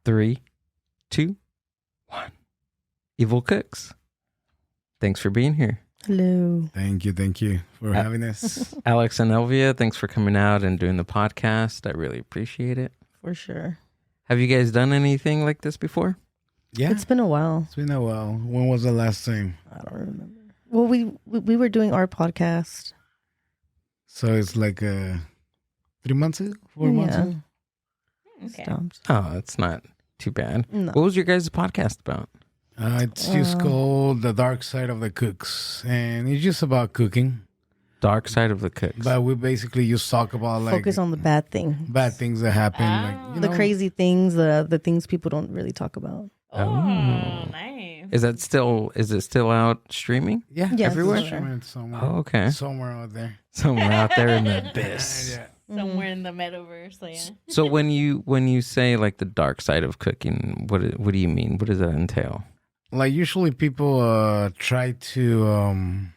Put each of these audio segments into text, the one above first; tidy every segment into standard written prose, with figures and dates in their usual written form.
3, 2, 1. Evil Cooks. Thanks for being here. Hello. Thank you for having us. Alex and Elvia, thanks for coming out and doing the podcast. I really appreciate it. For sure. Have you guys done anything like this before? Yeah, It's been a while. it's been a while. When was the last time? I don't remember. Well, we were doing our podcast. So it's like 3 months ago, 4 months ago. Okay. Stopped. Oh, that's not too bad. No. What was your guys' podcast about? It's just called The Dark Side of the Cooks, and it's just about cooking. Dark Side of the Cooks. But we basically just talk about like Focus on the bad thing. bad things that happen, like you The know, crazy things, the things people don't really talk about. Oh, Oh. nice. Is it still out streaming? Yeah, Yes, everywhere? Somewhere, Oh, okay. somewhere out there. Somewhere out there in the abyss. Yeah. Somewhere in the metaverse. So yeah. So when you say like the dark side of cooking, what do you mean? What does that entail? Like usually people try to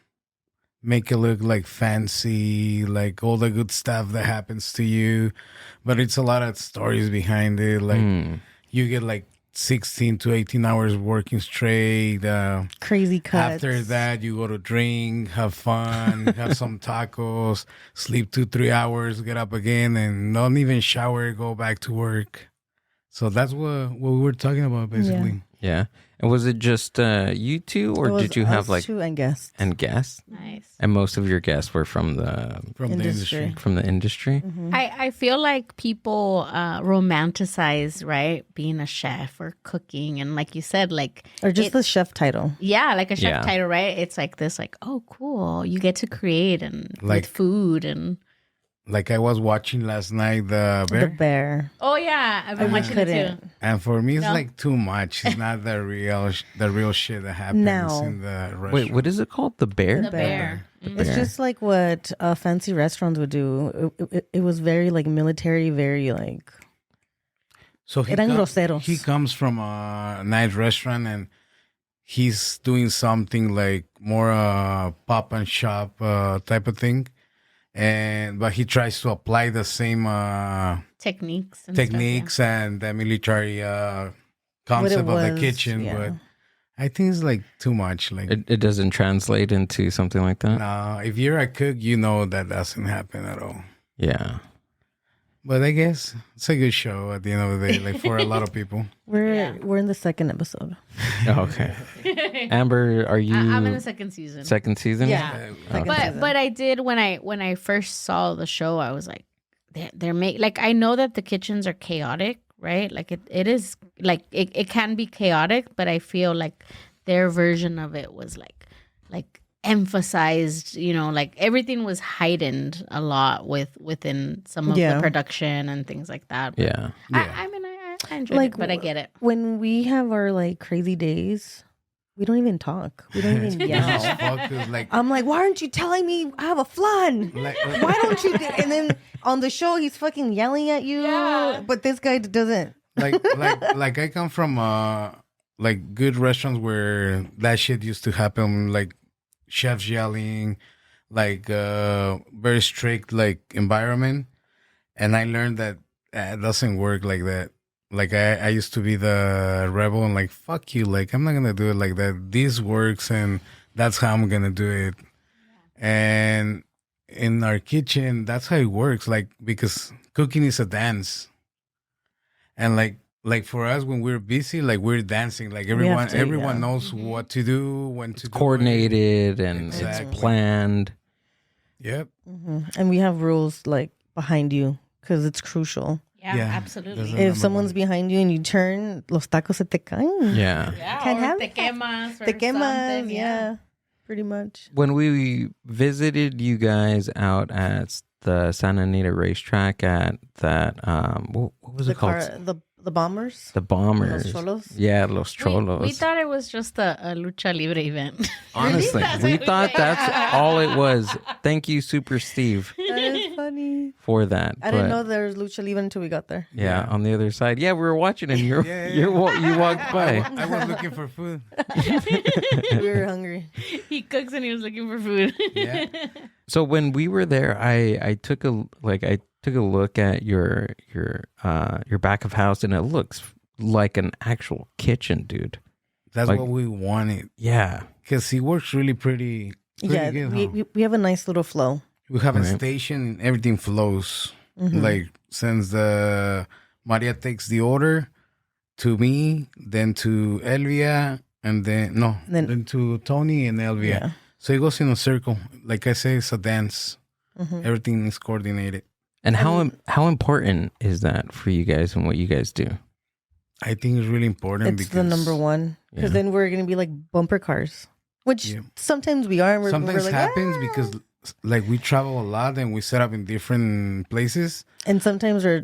make it look like fancy, like all the good stuff that happens to you, but it's a lot of stories behind it. Like you get like 16 to 18 hours working straight. Crazy cuts. After that, you go to drink, have fun, have some tacos, sleep 2-3 hours, get up again, and not even shower, go back to work. So that's what we were talking about, basically. Yeah. And was it just you two, or It was did you have us like two and guests? guests? Nice. And most of your guests were from the From the industry. industry. I feel like people romanticize, right, being a chef or cooking, and like you said, like Or just the chef title. yeah, like a chef Yeah. title, right? It's like this, like, oh, cool, you get to create and Like- with food and Like I was watching last night, The The Bear. bear. oh yeah, I've been watching it too. couldn't. And for me, it's No. like too much. It's not the real shit that happens No. in the restaurant. Wait, what is it called? The Bear? The Bear. bear. The It's Bear. just like what fancy restaurants would do. It was very like military, very like So he, Eran com- groseros. he comes from a nice restaurant and he's doing something like more pop and shop type of thing. But he tries to apply the same Techniques. And techniques and the military concept of the was, kitchen. yeah. But I think it's like too much. Like, It doesn't translate into something like that? no, if you're a cook, you know that doesn't happen at all. Yeah. But I guess it's a good show at the end of the day, like for a lot of people. we're in the second episode. Oh, okay. Amber, are you I'm in the second season. second season? Yeah. Second But season. I did when I first saw the show, I was like, they're like, I know that the kitchens are chaotic, right? Like it is like it can be chaotic, but I feel like their version of it was like emphasized, like everything was heightened a lot within some of Yeah. the production and things like that. But Yeah. I mean, I enjoyed Like, it, but I get it. When we have our like crazy days, we don't even talk. We don't even Just yell. focus, like, I'm like, why aren't you telling me I have a flan? like, Why don't you? And then on the show, he's fucking yelling at you. Yeah. But this guy doesn't. like I come from like good restaurants where that shit used to happen, like chefs yelling, like very strict like environment, and I learned that it doesn't work like that. Like I used to be the rebel and like fuck you, like I'm not gonna do it like that. This works and that's how I'm gonna do it. And in our kitchen, that's how it works. Like because cooking is a dance, and like for us when we're busy, like we're dancing. Like everyone to, yeah. knows what to do, when to do it. Coordinated and Exactly. it's planned. Yep. And we have rules like behind you because it's crucial. Yeah, Yeah. absolutely. Doesn't- If number someone's one. behind you and you turn, los tacos se te caen. Yeah. Yeah, Can't or have te it. quemas. Or Te quemas, something, yeah. Pretty much. When we visited you guys out at the Santa Anita racetrack at that, what was it called? The bombers. The Bombers. Los Cholos? Yeah, Los Cholos. We thought it was just a lucha libre event. Honestly, That's we what we thought think. that's all it was. Thank you, Super Steve, That is funny. for that. I didn't know there was lucha libre until we got there. Yeah, on the other side. Yeah, we were watching and you you walked by. I was looking for food. We were hungry. He cooks and he was looking for food. Yeah. So when we were there, I took a look at your back of house, and it looks like an actual kitchen, dude. That's Like- what we wanted. Yeah. Because he works really pretty Yeah, good. we have a nice little flow. We have a Right. station and everything flows. Mhm. Like, since the Maria takes the order to me, then to Elvia, and then to Tony and Elvia. Yeah. So it goes in a circle. Like I say, it's a dance. Mhm. Everything is coordinated. And how important is that for you guys and what you guys do? I think it's really important It's because the number one. Because Yeah. then we're going to be like bumper cars, which Yeah. sometimes we are. sometimes we're like, happens "Ah." because like we travel a lot and we set up in different places. And sometimes our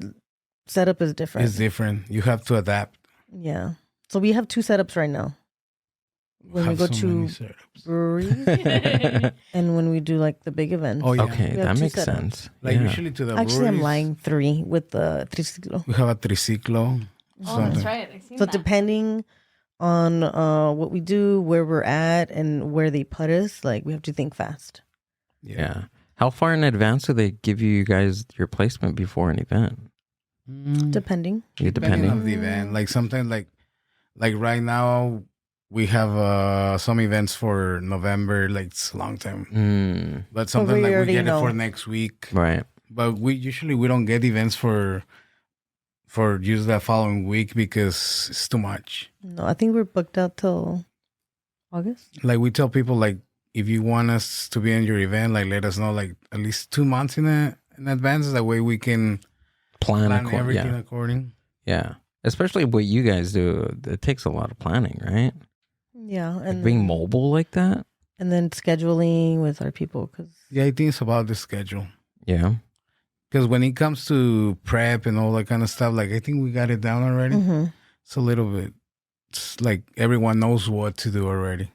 setup is different. It's different. You have to adapt. Yeah. So we have 2 setups right now. When we Have go so to many setups. breweries and when we do like the big events. Oh yeah. Okay, We have that 2 makes setups. sense. Like Yeah. usually to the Actually, I'm breweries, lying 3 with the triciclo. we have a triciclo. Oh, that's something. right. I seen So that. depending on what we do, where we're at, and where they put us, like we have to think fast. Yeah. How far in advance do they give you guys your placement before an event? Depending. Yeah, Depending depending. on the event. Like sometimes like right now we have some events for November, like it's a long time. Mm, But sometimes like we already get it for know. next week. right. But we don't get events for use that following week because it's too much. No, I think we're booked out till August. Like we tell people like if you want us to be in your event, like let us know like at least 2 months in advance. That way we can Plan, plan everything yeah. according. Yeah. Especially what you guys do. It takes a lot of planning, right? Yeah, Like and being mobile like that. and then scheduling with our people because Yeah, I think it's about the schedule. Yeah. Because when it comes to prep and all that kind of stuff, like I think we got it down already. It's a little bit. It's like everyone knows what to do already.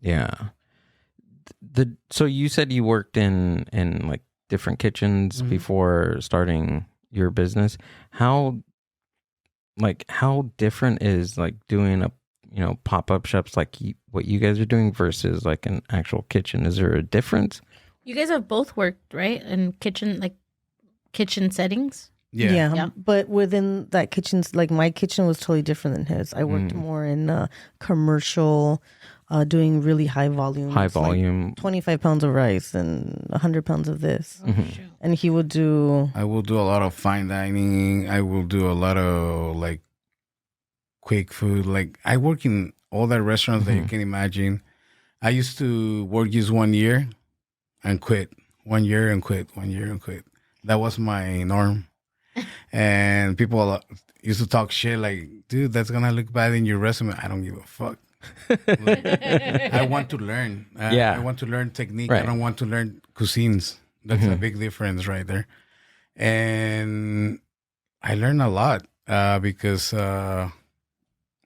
Yeah. So you said you worked in like different kitchens Mhm. before starting your business. How different is like doing a pop-up shops like what you guys are doing versus like an actual kitchen? Is there a difference? You guys have both worked, right? In kitchen settings. Yeah. Yeah. But within that kitchen's like my kitchen was totally different than his. I worked more in commercial, doing really high volume. High volume. 25 pounds of rice and 100 pounds of this. Oh, Mhm. shoot. And he would do I will do a lot of fine dining. I will do a lot of like quick food. Like I work in all the restaurants that you can imagine. I used to work just 1 year and quit. 1 year and quit. 1 year and quit. That was my norm. And people used to talk shit like, dude, that's gonna look bad in your resume. I don't give a fuck. Like, I want to learn. Yeah. I want to learn technique. Right. I don't want to learn cuisines. That's a big difference right there. And I learned a lot because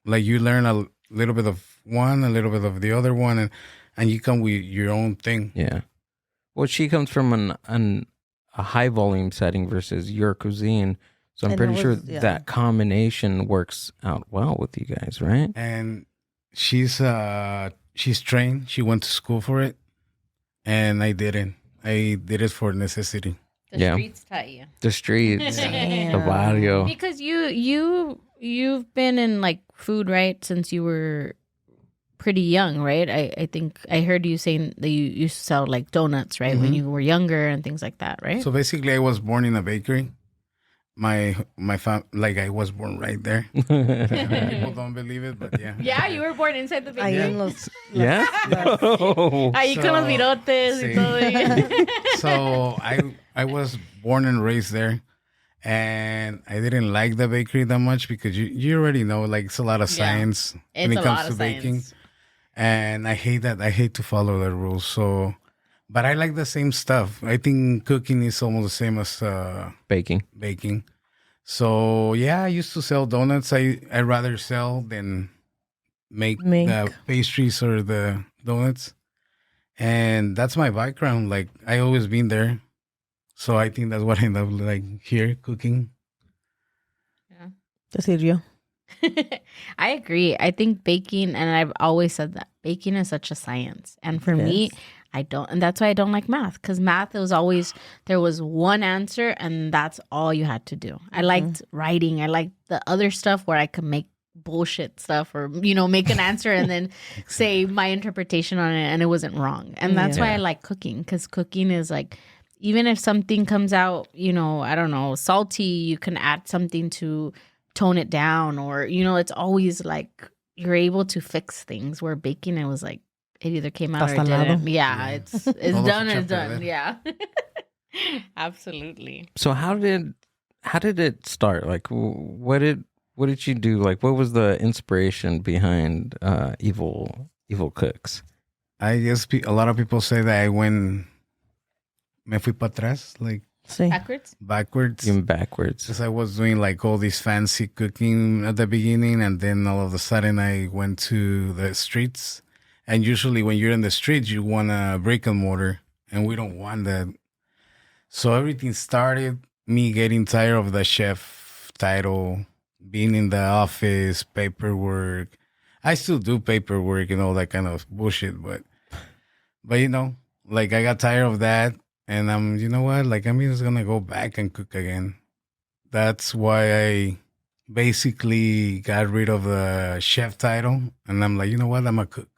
like you learn a little bit of one, a little bit of the other one, and you come with your own thing. Yeah. Well, she comes from a high volume setting versus your cuisine. So I'm And pretty it sure was- yeah. that combination works out well with you guys, right? And she's trained. She went to school for it, and I didn't. I did it for necessity. The Yeah. streets taught you. The streets, the Damn. barrio. Because you've been in like food, right, since you were pretty young, right? I think I heard you saying that you used to sell like donuts, right, when you were younger and things like that, right? So basically, I was born in a bakery. My like I was born right there. People don't believe it, but yeah. yeah, you were born inside the ahí bakery. en los Yeah? Oh. Ahí con los So, virotes y sí. todo. So I was born and raised there, and I didn't like the bakery that much because you already know like it's a lot of Yeah. science when It's it a comes lot to of baking, science. and I hate that. I hate to follow the rules. So, but I like the same stuff. I think cooking is almost the same as Baking. baking. So yeah, I used to sell donuts. I rather sell than make the pastries or the donuts. And that's my background. Like I always been there. So I think that's what I end up like here cooking. Te sirvió. I agree. I think baking, and I've always said that baking is such a science. And for me, Yes. I don't, and that's why I don't like math, because math, it was always, there was one answer and that's all you had to do. I liked writing. I liked the other stuff where I could make bullshit stuff or, make an answer and then say my interpretation on it and it wasn't wrong. And that's why I like cooking, because cooking is like, even if something comes out, I don't know, salty, you can add something to tone it down, or, it's always like you're able to fix things, where baking, it was like, it either came out or it didn't. Yeah, it's done, it's done. Yeah. Absolutely. So how did it start? Like, what did you do? Like, what was the inspiration behind Evil Cooks? I guess a lot of people say that I went, me fui para atrás, like backwards. Even backwards. Because I was doing like all this fancy cooking at the beginning, and then all of a sudden I went to the streets. And usually when you're in the streets, you want a brick and mortar, and we don't want that. So everything started me getting tired of the chef title, being in the office, paperwork. I still do paperwork and all that kind of bullshit, but like I got tired of that, and I'm just gonna go back and cook again. That's why I basically got rid of the chef title, and I'm like, you know what, I'm a cook.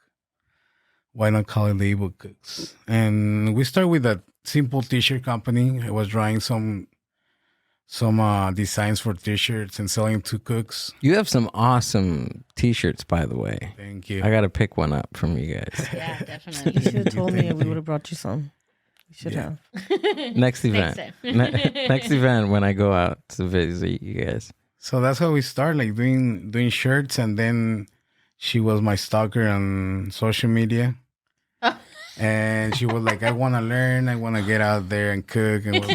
Why not call it the Evil Cooks? And we started with a simple t-shirt company. I was drawing some designs for t-shirts and selling to cooks. You have some awesome t-shirts, by the way. Thank you. I got to pick one up from you guys. Yeah, definitely. You should have told me, and we would have brought you some. You should have. Next event. Next event when I go out to visit you guys. So that's how we started, like doing shirts, and then she was my stalker on social media. And she was like, I want to learn. I want to get out there and cook. And,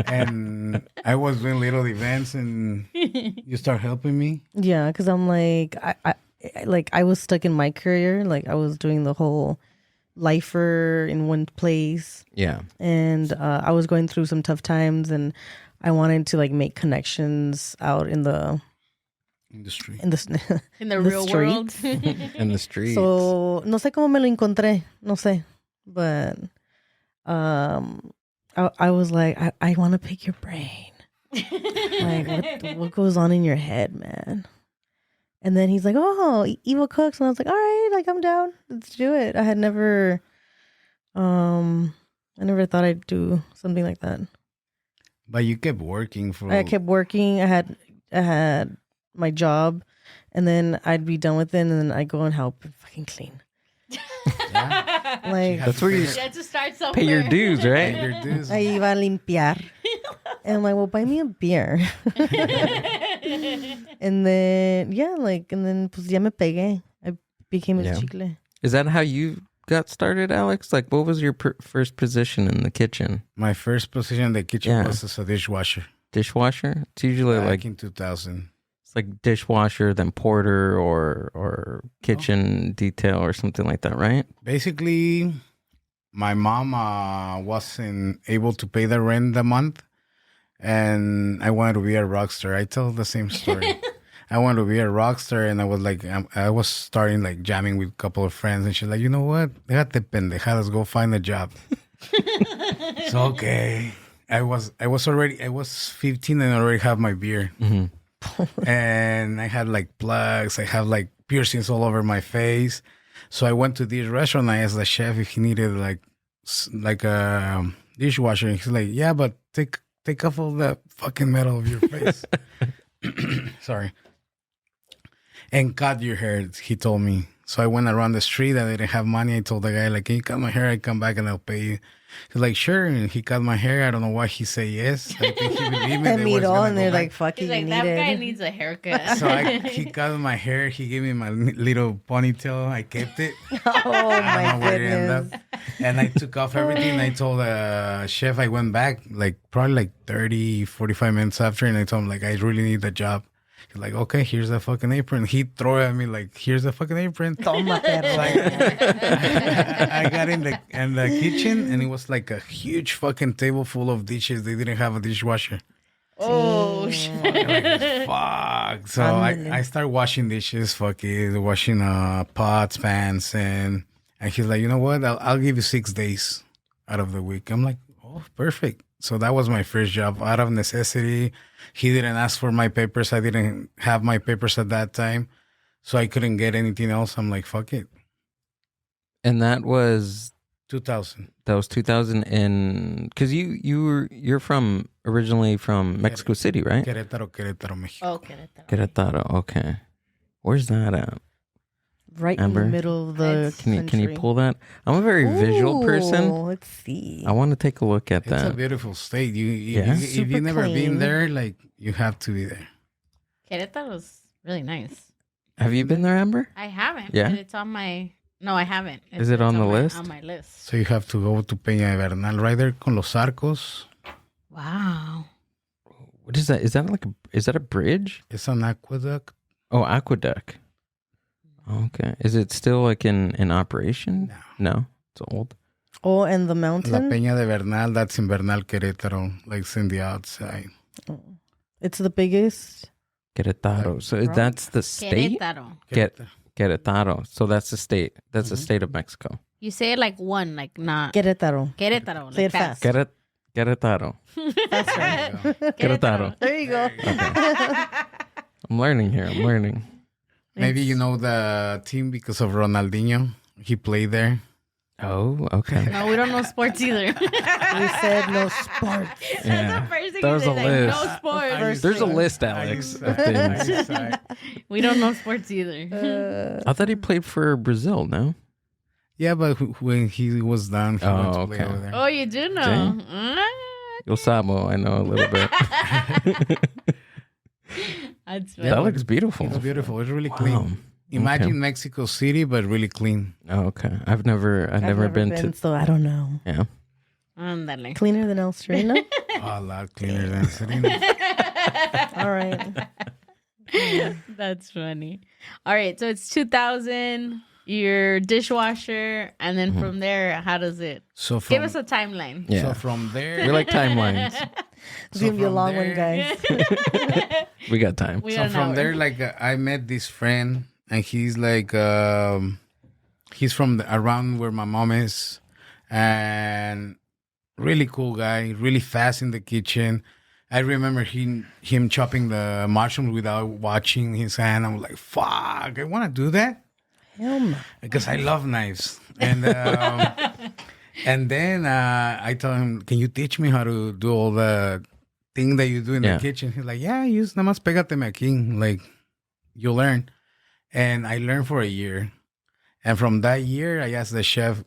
and I was doing little events, and you start helping me. Yeah, because I'm like, I was stuck in my career. Like, I was doing the whole lifer in one place. Yeah. And I was going through some tough times, and I wanted to like make connections out in the industry, in the real world, in the streets. So no sé cómo me lo encontré, no sé, but I was like, I want to pick your brain. Like, what goes on in your head, man? And then he's like, oh, Evil Cooks, and I was like, all right, like I'm down, let's do it. I never thought I'd do something like that. But you kept working I kept working. I had my job, and then I'd be done with it, and then I'd go and help and fucking clean. Yeah. Like, that's where you had to start somewhere. pay your dues, right? Pay your dues. I iba a limpiar. And I'm like, well, buy me a beer. And then, pues ya me pegué. I became a chicle. Is that how you got started, Alex? Like, what was your first position in the kitchen? My first position in the kitchen was as a dishwasher. Dishwasher? It's usually back in 2000. It's like dishwasher, then porter, or kitchen detail or something like that, right? Basically, my mom wasn't able to pay the rent the month, and I wanted to be a rock star. I tell the same story. I wanted to be a rock star, and I was like, I was starting like jamming with a couple of friends, and she's like, you know what? Déjate pendejadas, go find a job. So okay, I was 15 and I already have my beer. Mm-hmm. And I had like plugs, I have like piercings all over my face. So I went to this restaurant. I asked the chef if he needed like a dishwasher, and he's like, yeah, but take off all the fucking metal of your face. Sorry. And cut your hair, he told me. So I went around the street. I didn't have money. I told the guy, like, can you cut my hair? I come back and I'll pay you. He's like, sure. And he cut my hair. I don't know why he said yes. I think he believed me. And me all, and they're like, fuck it, he's like, that guy needs a haircut. So he cut my hair. He gave me my little ponytail. I kept it. Oh, my goodness. And I took off everything. I told the chef, I went back probably 30, 45 minutes after. And I told him, like, I really need the job. He's like, okay, here's the fucking apron. He threw it at me like, here's the fucking apron. Toma, perro. I got in the kitchen, and it was like a huge fucking table full of dishes. They didn't have a dishwasher. Oh, shit. Like, fuck. So I started washing dishes, washing pots, pans, and he's like, you know what? I'll give you 6 days out of the week. I'm like, oh, perfect. So that was my first job out of necessity. He didn't ask for my papers. I didn't have my papers at that time. So I couldn't get anything else. I'm like, fuck it. And that was 2000. 2000 and because you're from originally from Mexico City, right? Querétaro, Mexico. Oh, Querétaro. Querétaro. Okay. Where's that at? Right Amber? in the middle of the Can you pull that? I'm a very visual person. Let's see. I want to take a look at It's a that. beautiful state. Yeah? If Super you've never clean. been there, like you have to be there. Querétaro's really nice. Have you been there, Amber? I haven't. Yeah? But it's on my... No, I haven't. Is it on the list? On my list. So you have to go to Peña de Bernal, right there con los arcos. Wow. What is that? Is that a bridge? It's an aqueduct. Oh, aqueduct. Okay. Is it still like in operation? No. It's old. Oh, and the La mountain. Peña de Bernal, that's in Bernal, Querétaro. Like it's in the outside. It's the biggest. Querétaro. So Right. that's the state? Querétaro. Querétaro. So that's the state. That's the state of Mexico. You say it like one, like not... Querétaro. Querétaro. Say Like it fast. Querétaro. Querétaro. There you go. I'm learning here. I'm learning. Maybe you know the team because of Ronaldinho. He played there. Oh, okay. No, we don't know sports either. We said no sports. Yeah. That's the first thing There's you a say, list. like, no sports. There's a list, Alex, of things. We don't know sports either. I thought he played for Brazil, no? Yeah, but when he was done, he went to play okay. over there. Oh, you do know. Dang. Yo Sabo, I know a little bit. That's That funny. looks beautiful. It's beautiful. It's really clean. Wow. Imagine Okay. Mexico City, but really clean. Oh, okay. I've never been to. so I don't know. Yeah. Ándale. Cleaner than El Sereno? A lot cleaner than Serena. All right. That's funny. All right, so it's 2000, your dishwasher, and then from there, how does it? So from, Give us a timeline. Yeah. so from there, We like timelines. It's going to be a from long there- one, guys. We got time. We so got an from hour. there, like I met this friend, and he's like, he's from around where my mom is, and really cool guy, really fast in the kitchen. I remember him chopping the mushrooms without watching his hand. I'm like, fuck, I want to do that Hell no. because I love knives. And then I told him, can you teach me how to do all the thing that you do in Yeah. the kitchen? He's like, yeah, use nada más pégateme aquí. Like, you'll learn. And I learned for a year. And from that year, I asked the chef,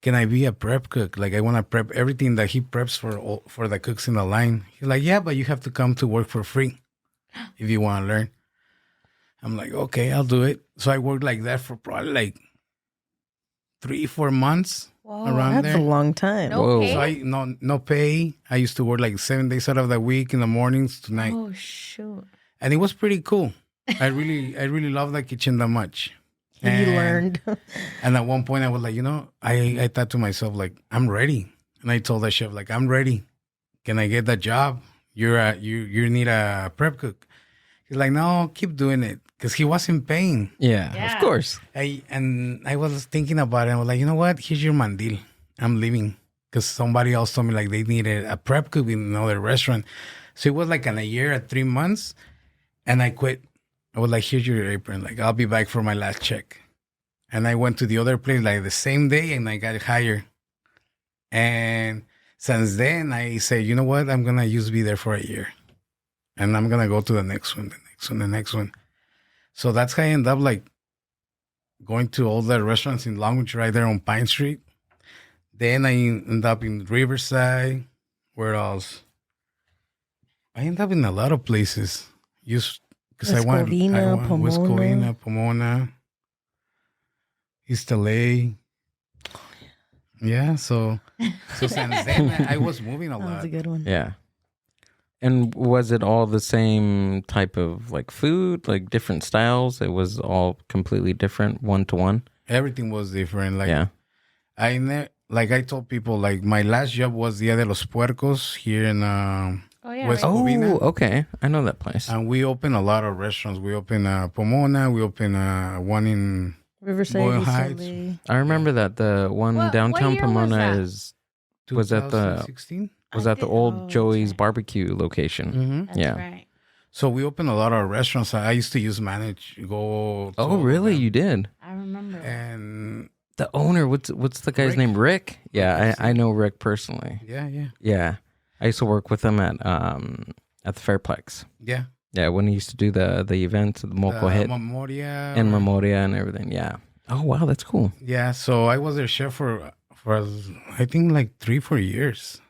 can I be a prep cook? Like, I want to prep everything that he preps for the cooks in the line. He's like, yeah, but you have to come to work for free if you want to learn. I'm like, okay, I'll do it. So I worked like that for probably like 3-4 months around That's there. a long time. No Whoa. pay? So no pay. I used to work like 7 days out of the week in the mornings to night. Oh, shoot. And it was pretty cool. I really love the kitchen that much. You learned. And at one point I was like, I thought to myself, like, I'm ready. And I told the chef, like, I'm ready. Can I get that job? You need a prep cook. He's like, no, keep doing it. Because he wasn't paying. Yeah, Yeah. of course. And I was thinking about it. I was like, you know what? Here's your mandil. I'm leaving. Because somebody else told me like they needed a prep cook in another restaurant. So it was like in a year at 3 months. And I quit. I was like, here's your apron. Like, I'll be back for my last check. And I went to the other place like the same day and I got hired. And since then, I said, you know what? I'm going to just be there for a year. And I'm going to go to the next one, the next one, the next one. So that's how I ended up like going to all the restaurants in Long Beach right there on Pine Street. Then I ended up in Riverside. Where else? I ended up in a lot of places. Just because I wanted West Covina, Pomona, East LA. Yeah, so since then I was moving a That was lot. a good one. Yeah. And was it all the same type of like food, like different styles? It was all completely different, one to one. Everything was different. Like Yeah. I told people, like my last job was Dia de los Puercos here in Oh, yeah. West right. Covina. Oh, okay. I know that place. And we opened a lot of restaurants. We opened Pomona. We opened one in Riverside, Boyle East Heights. LA. I remember that the one What downtown year was Pomona that? is Was that the- 2016. was I at the did- old oh, that's Joey's right. barbecue location. Mm-hmm. That's Yeah. right. So we opened a lot of restaurants. I used to go. To Oh, all of really? them. You did? I remember. And The owner, what's the guy's Rick. name? Rick? Yeah, Rick, I know Rick personally. yeah. Yeah. I used to work with him at the Fairplex. Yeah. Yeah, when he used to do the events, the Moco Hit Memoria. and Memoria and everything. Yeah. Oh, wow, that's cool. Yeah. So I was their chef for I think like 3-4 years.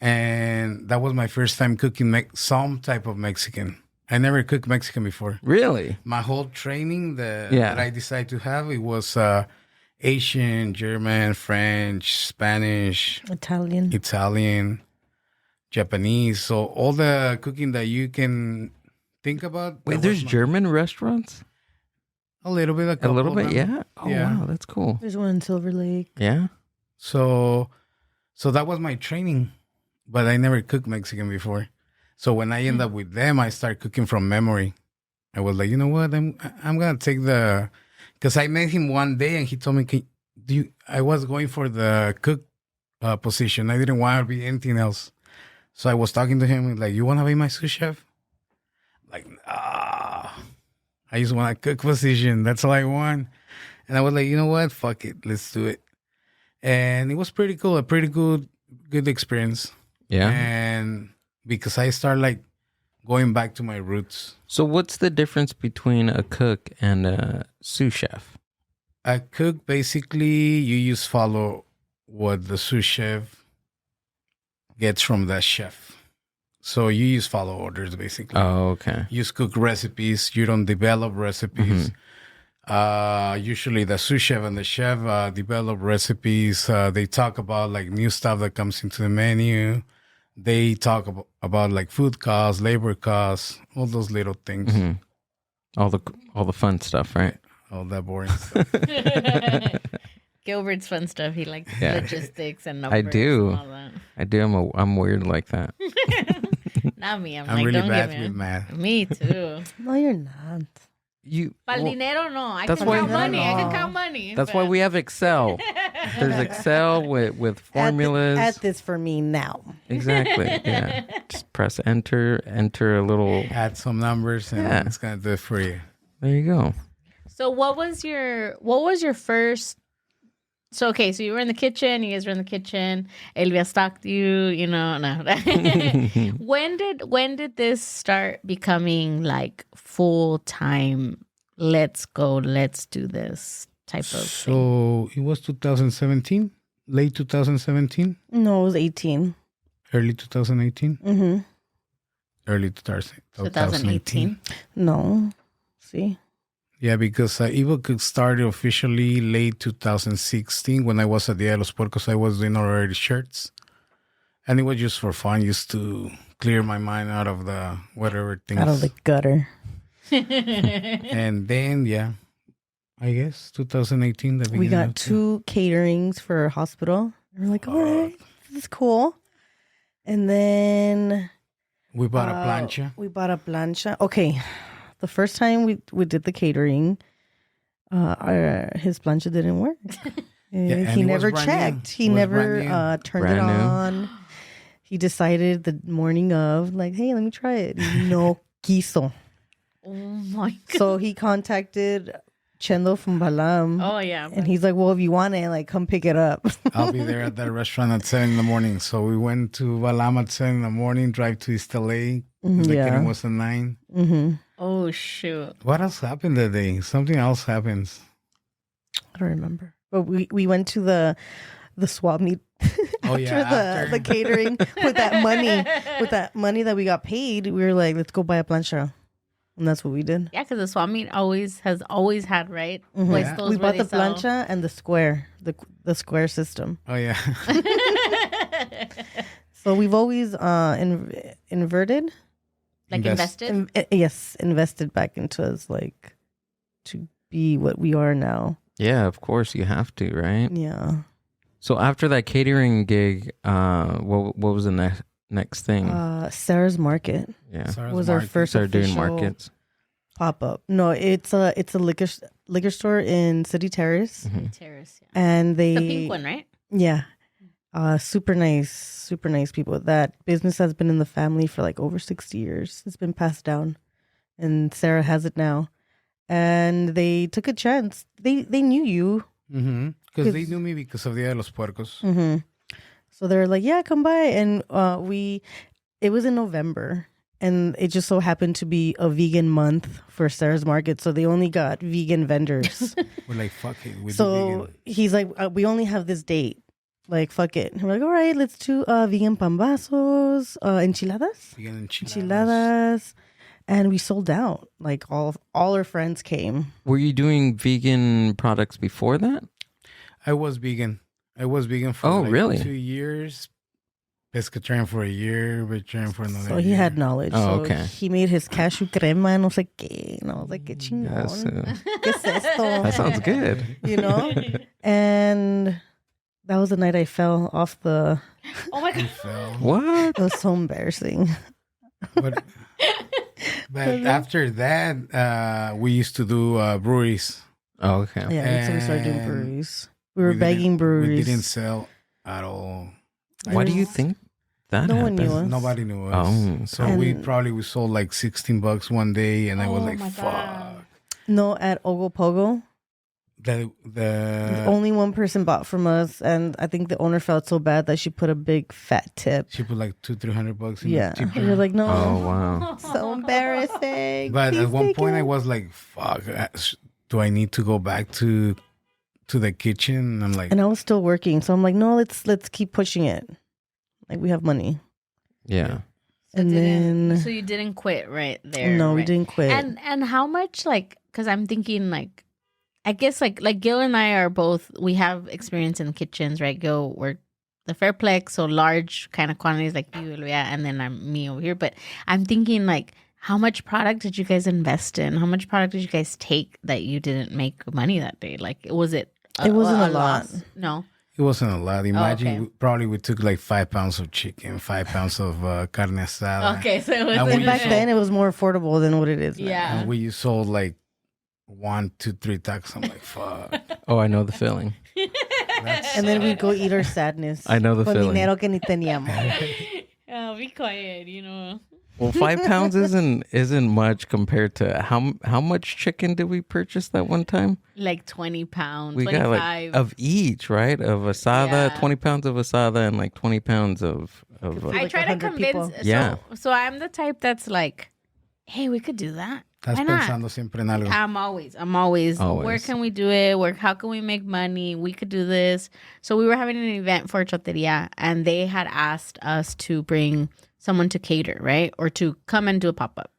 And that was my first time cooking some type of Mexican. I never cooked Mexican before. Really? My whole training Yeah. that I decided to have, it was Asian, German, French, Spanish, Italian, Japanese. So all the cooking that you can think about. Wait, that there's was my- German restaurants? a little bit. A little bit, yeah. Oh, Yeah. wow, that's cool. There's one in Silver Lake. Yeah. So that was my training, but I never cooked Mexican before. So when I end up with them, I start cooking from memory. I was like, you know what? I'm gonna take because I met him one day and he told me, I was going for the cook position. I didn't want to be anything else. So I was talking to him like, you want to be my sous chef? Like, I just want a cook position. That's all I want. And I was like, you know what? Fuck it. Let's do it. And it was pretty cool. A pretty good experience. Yeah. And because I started like going back to my roots. So what's the difference between a cook and a sous chef? A cook, basically, you just follow what the sous chef gets from the chef. So you just follow orders, basically. Oh, okay. You just cook recipes. You don't develop recipes. Usually the sous chef and the chef develop recipes. They talk about like new stuff that comes into the menu. They talk about like food costs, labor costs, all those little things. All the fun stuff, right? All that boring stuff. Gilbert's fun stuff. He likes Yeah. logistics and numbers. I do. And all that. I do. I'm weird like that. Not me. I'm I'm like, really don't bad give with me. math. Me too. No, you're not. You. Pal well, dinero, no. I that's can why- count money. I can No. count money. that's but- why we have Excel. There's Excel with formulas. Add this for me now. Exactly. Yeah. Just press enter a little. Add some numbers and Yeah. it's gonna do it for you. There you go. So what was your first? So okay, so you were in the kitchen. You guys were in the kitchen. Elvia stalked you. You know, no. When did this start becoming like full time? Let's go. Let's do this type of thing. So it was 2017, late 2017, No, it was 18. early 2018, Mm-hmm. early 2018. 2018. No. See? Yeah, because Evil Cook started officially late 2016 when I was at Dia de los Puercos. I was doing already shirts. And it was just for fun, just to clear my mind out of the whatever things. Out of the gutter. And then, yeah, I guess 2018. The We beginning got of 2 caterings for a hospital. And we're like, all right, this is cool. And then We bought a plancha. we bought a plancha. Okay. The first time we did the catering, his plancha didn't work. and it He was never brand new. checked. He It was never brand new. turned Brand it new. on. He decided the morning of, like, hey, let me try it. No quiso. Oh my god. So he contacted Chendo from Balam. Oh yeah. And he's like, well, if you want it, like, come pick it up. I'll be there at that restaurant at 7 in the morning. So we went to Balam at 7 in the morning, drive to East LA. The Yeah. catering was at 9. Mm-hmm. Oh shoot. What else happened that day? Something else happens. I don't remember. But we went to the swap meet Oh, after yeah, the catering with that money. With that money that we got paid, we were like, let's go buy a plancha. And that's what we did. Yeah, because the swap meet has always had, right? Mhm. Puestos We where bought the they sell- plancha and the square, the square system. Oh, yeah. So we've always inverted. Like invested. Yes, invested back into us, like, to be what we are now. Yeah, of course you have to, right? Yeah. So after that catering gig, what was the next thing? Sarah's Market Yeah, Sarah's was our Market. first started doing official markets. pop up. No, it's a liquor store in City Terrace, Mhm. Terrace. Yeah. and they The pink one, right? Yeah, Super nice people. That business has been in the family for like over 60 years. It's been passed down, and Sarah has it now. And they took a chance. They knew you. Because they knew me because of Dia de los Puercos. So they're like, yeah, come by. And it was in November. And it just so happened to be a vegan month for Sarah's Market. So they only got vegan vendors. We're like, fuck it. We do So vegan. he's like, we only have this date. Like, fuck it. And we're like, all right, let's do vegan pambazos, enchiladas. Vegan Enchiladas. And we sold out. Like, all our friends came. Were you doing vegan products before that? I was vegan. For Oh, like really? 2 years. Pescatarian for a year, vegetarian for another So year. he had knowledge. Oh, So okay. he made his cashew crema, no sé qué. And I was like, qué chingón. Yes, ¿Qué es esto? that sounds good. You know? And that was the night I fell off the... Oh my He god. fell. What? It was so embarrassing. But after that, we used to do breweries. Oh, okay. Yeah, so we started doing And breweries. We were didn't- begging breweries. We didn't sell at all. Why do you think that No one happened? knew us. Nobody knew us. Oh, So okay. we sold like $16 one day, and I was Oh like, my fuck. God. No, at Ogopogo, The only one person bought from us, and I think the owner felt so bad that she put a big fat tip. she put like $200-300 in Yeah, the tip. we were like, no, Oh, wow. so embarrassing. But Please at one take point, it. I was like, fuck, do I need to go back to the kitchen? And I'm like, And I was still working, so I'm like, no, let's keep pushing it. Like, we have money, Yeah. and then So you didn't quit right there. no, we right? didn't quit. And how much, like, because I'm thinking, like, I guess like Gil and I are both, we have experience in kitchens, right? Gil worked the Fairplex, so large kind of quantities like you, Elvia, and then me over here. But I'm thinking, like, how much product did you guys invest in? How much product did you guys take that you didn't make money that day? Like, was it? It wasn't a lot. loss? No. it wasn't a lot. Imagine okay. probably we took like 5 pounds of chicken, 5 pounds of carne asada. Okay, so it was. And And we back sold- then, it was more affordable than what it is now. Yeah. And we sold like 1, 2, 3 tacos. I'm like, fuck. Oh, I know the feeling. And then we'd go eat our sadness. I know the Con feeling. dinero que ni teníamos. Oh, be quiet, you know. Well, 5 pounds isn't much compared to how much chicken did we purchase that one time? Like 20 pounds, We 25. got like of each, right? Of asada, Yeah. 20 pounds of asada, and like 20 pounds of I like try to 100 convince. people. Yeah. So I'm the type that's like, hey, we could do that. Estás Why not? pensando siempre en algo. I'm always. Where Always. can we do it? How can we make money? We could do this. So we were having an event for Choteria, and they had asked us to bring someone to cater, right? Or to come and do a pop-up.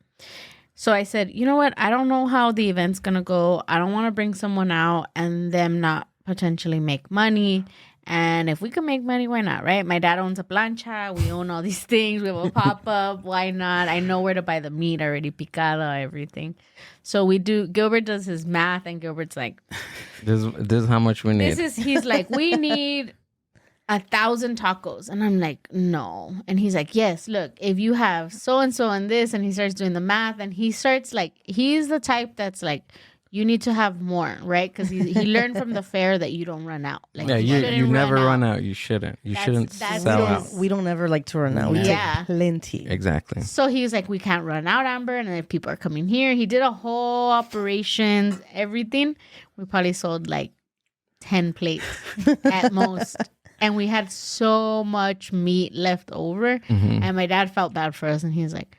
So I said, you know what? I don't know how the event's going to go. I don't want to bring someone out and them not potentially make money. And if we can make money, why not, right? My dad owns a plancha. We own all these things. We have a pop-up. Why not? I know where to buy the meat already, picada, everything. So we do. Gilbert does his math, and Gilbert's like, this is how much we need. he's like, we need 1,000 tacos. And I'm like, no. And he's like, yes, look, if you have so-and-so and this, and he starts doing the math, and he starts like, he's the type that's like, you need to have more, right? Because he learned from the fair that you don't run out. Like, Yeah, shouldn't you never run out. You shouldn't. You shouldn't that's sell his- out. We don't ever like to run out. We Yeah. take plenty. Exactly. So he was like, we can't run out, Amber. And if people are coming here, he did a whole operations, everything. We probably sold like 10 plates at most. And we had so much meat left over. Mhm. And my dad felt bad for us. And he was like,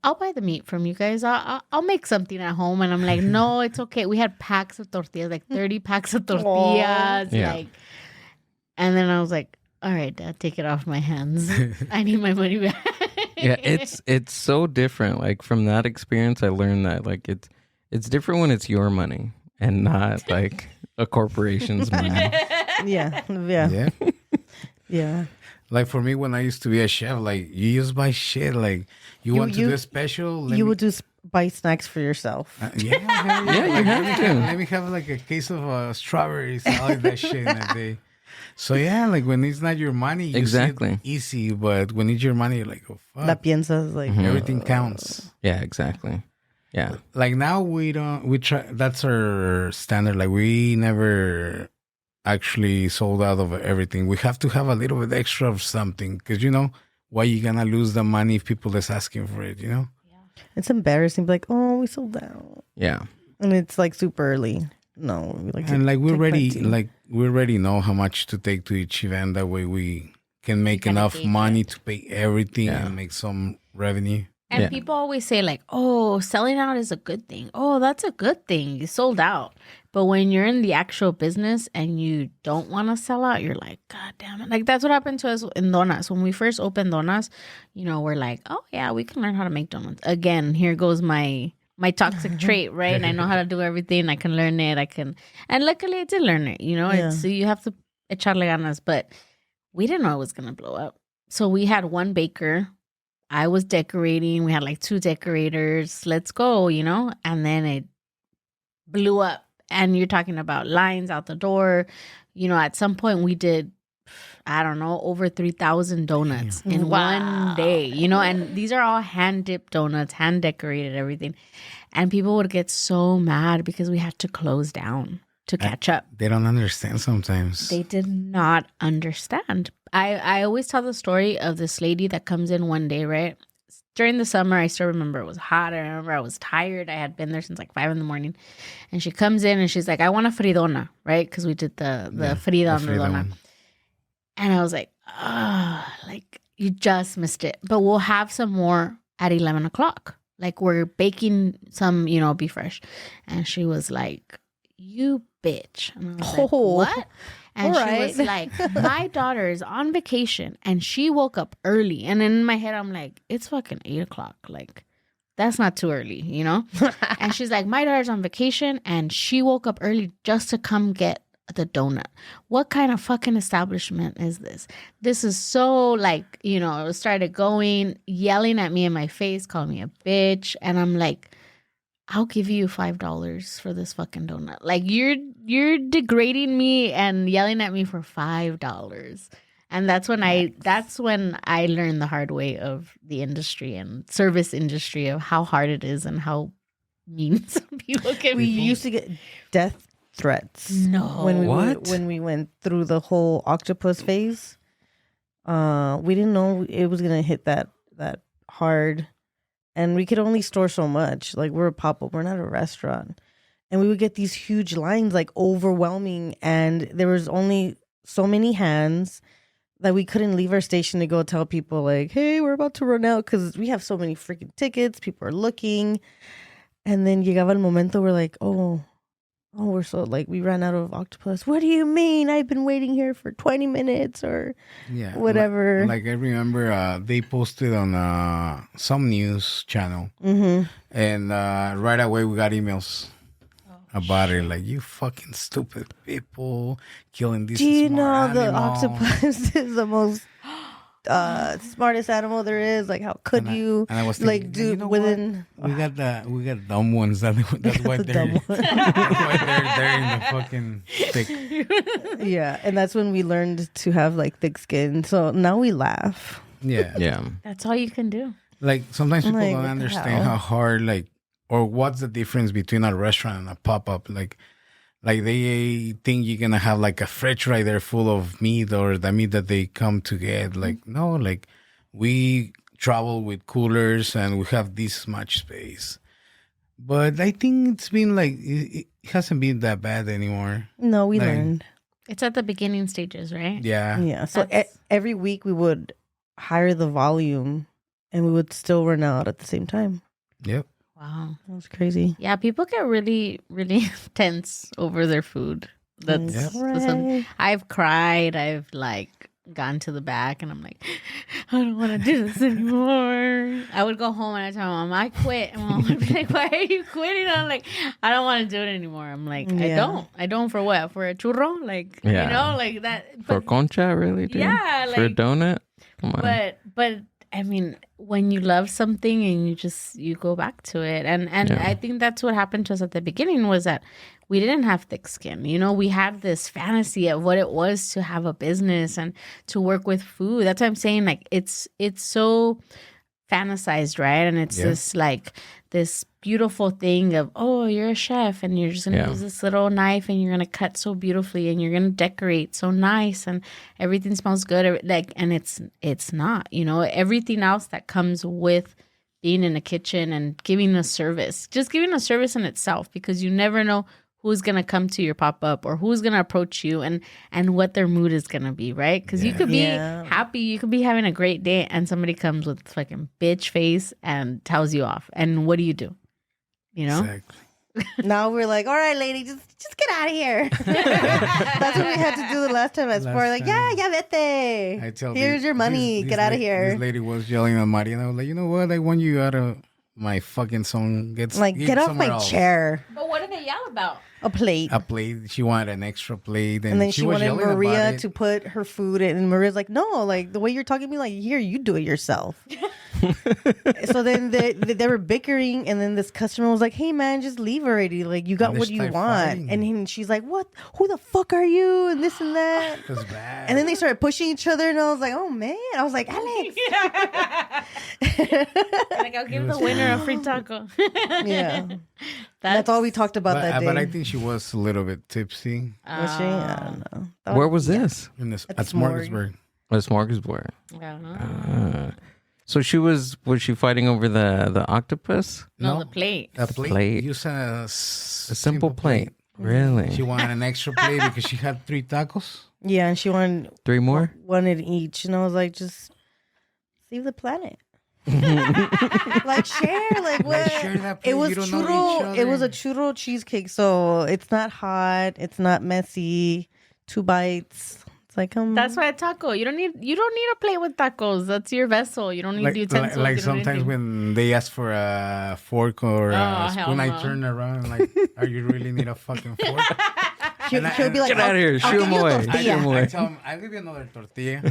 I'll buy the meat from you guys. I'll make something at home. And I'm like, no, it's okay. We had packs of tortillas, like 30 packs of tortillas. Yeah. Like, and then I was like, all right, Dad, take it off my hands. I need my money back. Yeah, it's so different. Like from that experience, I learned that like it's different when it's your money and not like a corporation's money. Yeah. Yeah. Like for me, when I used to be a chef, like you just buy shit. Like you want to do a special. You would just buy snacks for yourself. Yeah, hell Yeah, you have to. Let me have like a case of strawberries. I like that shit in a day. So yeah, like when it's not your money, you see it Exactly. easy. But when it's your money, you're like, oh La fuck, piensas like everything counts. Yeah, exactly. Yeah. Like now we try. That's our standard. Like we never actually sold out of everything. We have to have a little bit extra of something because, why you going to lose the money if people is asking for it, It's embarrassing. Like, oh, we sold out. Yeah. And it's like super early. No, we like to And like we take already plenty. like we already know how much to take to each event. That way we can make kinda enough gauge money it. to pay everything Yeah. and make some revenue. And Yeah. people always say like, "Oh, selling out is a good thing. Oh, that's a good thing. You sold out." But when you're in the actual business and you don't want to sell out, you're like, "God damn it!" Like that's what happened to us in donuts. When we first opened donuts, we're like, "Oh yeah, we can learn how to make donuts." Again, here goes my toxic trait, right? And I know how to do everything. I can learn it. And luckily I did learn it. It's, so you have to echarle ganas. But we didn't know it was gonna blow up. So we had one baker. I was decorating. We had like 2 decorators. Let's go, and then it blew up. And you're talking about lines out the door. At some point we did, I don't know, over 3,000 donuts in one day, and these are all hand dipped donuts, hand decorated, everything. And people would get so mad because we had to close down to catch up. They don't understand sometimes. They did not understand. I always tell the story of this lady that comes in one day, right? During the summer, I still remember it was hot. I remember I was tired. I had been there since like 5 a.m. And she comes in and she's like, I want a fridona, right? Because we did the frida on the Frida dona. one. And I was like, like you just missed it. But we'll have some more at 11 o'clock. Like we're baking some, be fresh. And she was like, you bitch. And I was like, Oh. what? And All she right. was like, my daughter is on vacation and she woke up early. And in my head, I'm like, it's fucking 8 o'clock. Like, that's not too early, And she's like, my daughter's on vacation and she woke up early just to come get the donut. What kind of fucking establishment is this? This is so like, it started going, yelling at me in my face, calling me a bitch. And I'm like, I'll give you $5 for this fucking donut. Like you're degrading me and yelling at me for $5. And that's when I learned the hard way of the industry and service industry of how hard it is and how mean some people can We be. used to get death threats. No. When we went through the whole octopus phase. We didn't know it was gonna hit that hard. And we could only store so much. Like we're a pop-up, we're not a restaurant. And we would get these huge lines, like overwhelming. And there was only so many hands that we couldn't leave our station to go tell people like, hey, we're about to run out because we have so many freaking tickets. People are looking. And then llegaba el momento, we're like, oh, we're so like, we ran out of octopus. What do you mean? I've been waiting here for 20 minutes or whatever. Like I remember they posted on some news channel. Mm-hmm. And right away we got emails about it. Like, you fucking stupid people killing these Do you smart know the animal. octopus is the most smartest animal there is? Like, how could you And I was like thinking, do you know what? within? We got dumb ones. That's why The they're dumb one. that's why they're in the fucking stick. Yeah, and that's when we learned to have like thick skin. So now we laugh. Yeah. Yeah. That's all you can do. Like sometimes people Like, don't what the understand hell? how hard or what's the difference between a restaurant and a pop-up. Like they think you're gonna have like a fridge right there full of meat or the meat that they come to get. Like, no, like we travel with coolers and we have this much space. But I think it's been like it hasn't been that bad anymore. No, we Like- learned. It's at the beginning stages, right? Yeah. Yeah. So That's- every week we would higher the volume, and we would still run out at the same time. Yep. Wow. That was crazy. Yeah, people get really, really tense over their food. That's Yep. Right. I've cried. I've like gone to the back and I'm like, I don't want to do this anymore. I would go home and I tell my mom, I quit. And my mom would be like, why are you quitting? I'm like, I don't want to do it anymore. I'm like, Yeah. I don't for what? For a churro? Like, Yeah. like that. For But, concha, really, dude? yeah, For a like, donut? Come on. but I mean, when you love something and you go back to it, and Yeah. I think that's what happened to us at the beginning was that we didn't have thick skin. We had this fantasy of what it was to have a business and to work with food. That's what I'm saying. Like it's so fantasized, right? And it's this like this beautiful thing of, oh, you're a chef and you're just gonna use this little knife and you're gonna cut so beautifully and you're gonna decorate so nice and everything smells good. Like, and it's not, you know, everything else that comes with being in a kitchen and giving a service, just giving a service in itself, because you never know who's going to come to your pop-up or who's going to approach you and what their mood is going to be, right? Because you could be happy, you could be having a great day, and somebody comes with fucking bitch face and tells you off. And what do? You know? Exactly. Now we're like, all right, lady, just get out of here. That's what we had to do the last time at Sport. Like, ya vete. I tell Here's your money. Get out of here. This lady was yelling at Maria, and I was like, you know what? I want you out of my fucking song. Get off my chair. But what did they yell about? A plate. She wanted an extra plate. And then she wanted was Maria to put her food in. And Maria's like, no, like the way you're talking to me, like, here, you do it yourself. So then they were bickering. And then this customer was like, hey, man, just leave already. Like, you got what you want. Fighting. And she's like, what? Who the fuck are you? And this and that. That's bad. And then they started pushing each other. And I was like, oh, man. I was like, Alex. Like, I'll give the winner a free taco. Yeah. That's all we talked about that day. But I think she was a little bit tipsy. Was she? I don't know. Where was this? At Smorgasburg. At Smorgasburg. Yeah. So was she fighting over the octopus? No, the plate. A plate. Use a simple plate. Really? She wanted an extra plate because she had 3 tacos. Yeah, and she wanted 3 more? Wanted each. And I was like, just save the planet. Like share, like what? Like share that plate. It was You don't know each churro. other. It was a churro cheesecake, so it's not hot. It's not messy. 2 bites. It's like That's why a taco. You don't need a plate with tacos. That's your vessel. You don't need utensils. Like sometimes when they ask for a fork or a spoon, I turn around and like, are you really need a fucking fork? She'll be like, get out of here. Shoo him away. I tell him, I'll give you another tortilla.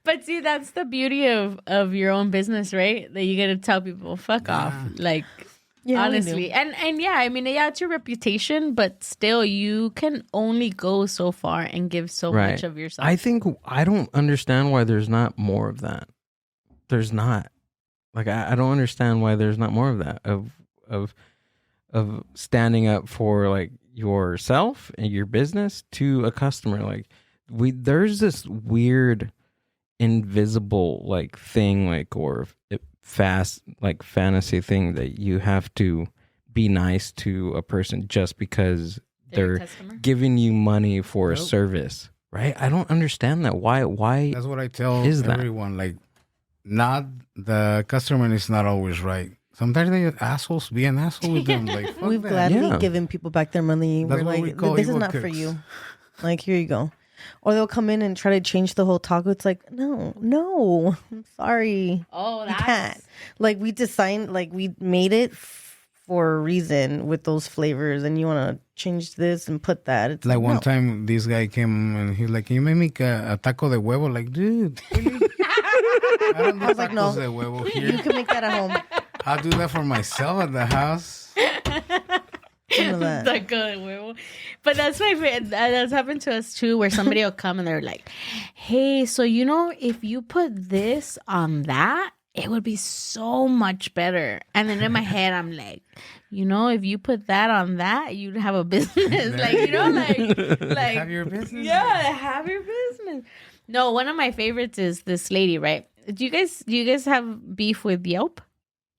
But see, that's the beauty of your own business, right? That you get to tell people, fuck off. Like, honestly. And yeah, I mean, yeah, it's your reputation, but still, you can only go so far and give so much of yourself. I don't understand why there's not more of that. There's not. Like, I don't understand why there's not more of that, of standing up for, like, yourself and your business to a customer. Like, there's this weird invisible like thing, like, or fast like fantasy thing that you have to be nice to a person just because they're giving you money for a service, right? I don't understand that. Why that's what I tell everyone. Like, not the customer is not always right. Sometimes they assholes. Be an asshole with them. Like, fuck we've that. gladly given people back their money. That's We're what like, this is not cooks. for you. Like, here you go. Or they'll come in and try to change the whole taco. It's like, no, I'm sorry. Oh, you can't. Like, we designed, like, we made it for a reason with those flavors, and you want to change this and put that. It's like one time, this guy came and he's like, "Can you make a taco de huevo?" Like, dude, really? I don't do tacos no. de huevo here. You can make that at home. I'll do that for myself at the house. But that's my favorite. That's happened to us too, where somebody will come and they're like, hey, so if you put this on that, it would be so much better. And then in my head I'm like, if you put that on that, you'd have a business. like have your business. Yeah, have your business. No, one of my favorites is this lady, right? Do you guys have beef with Yelp?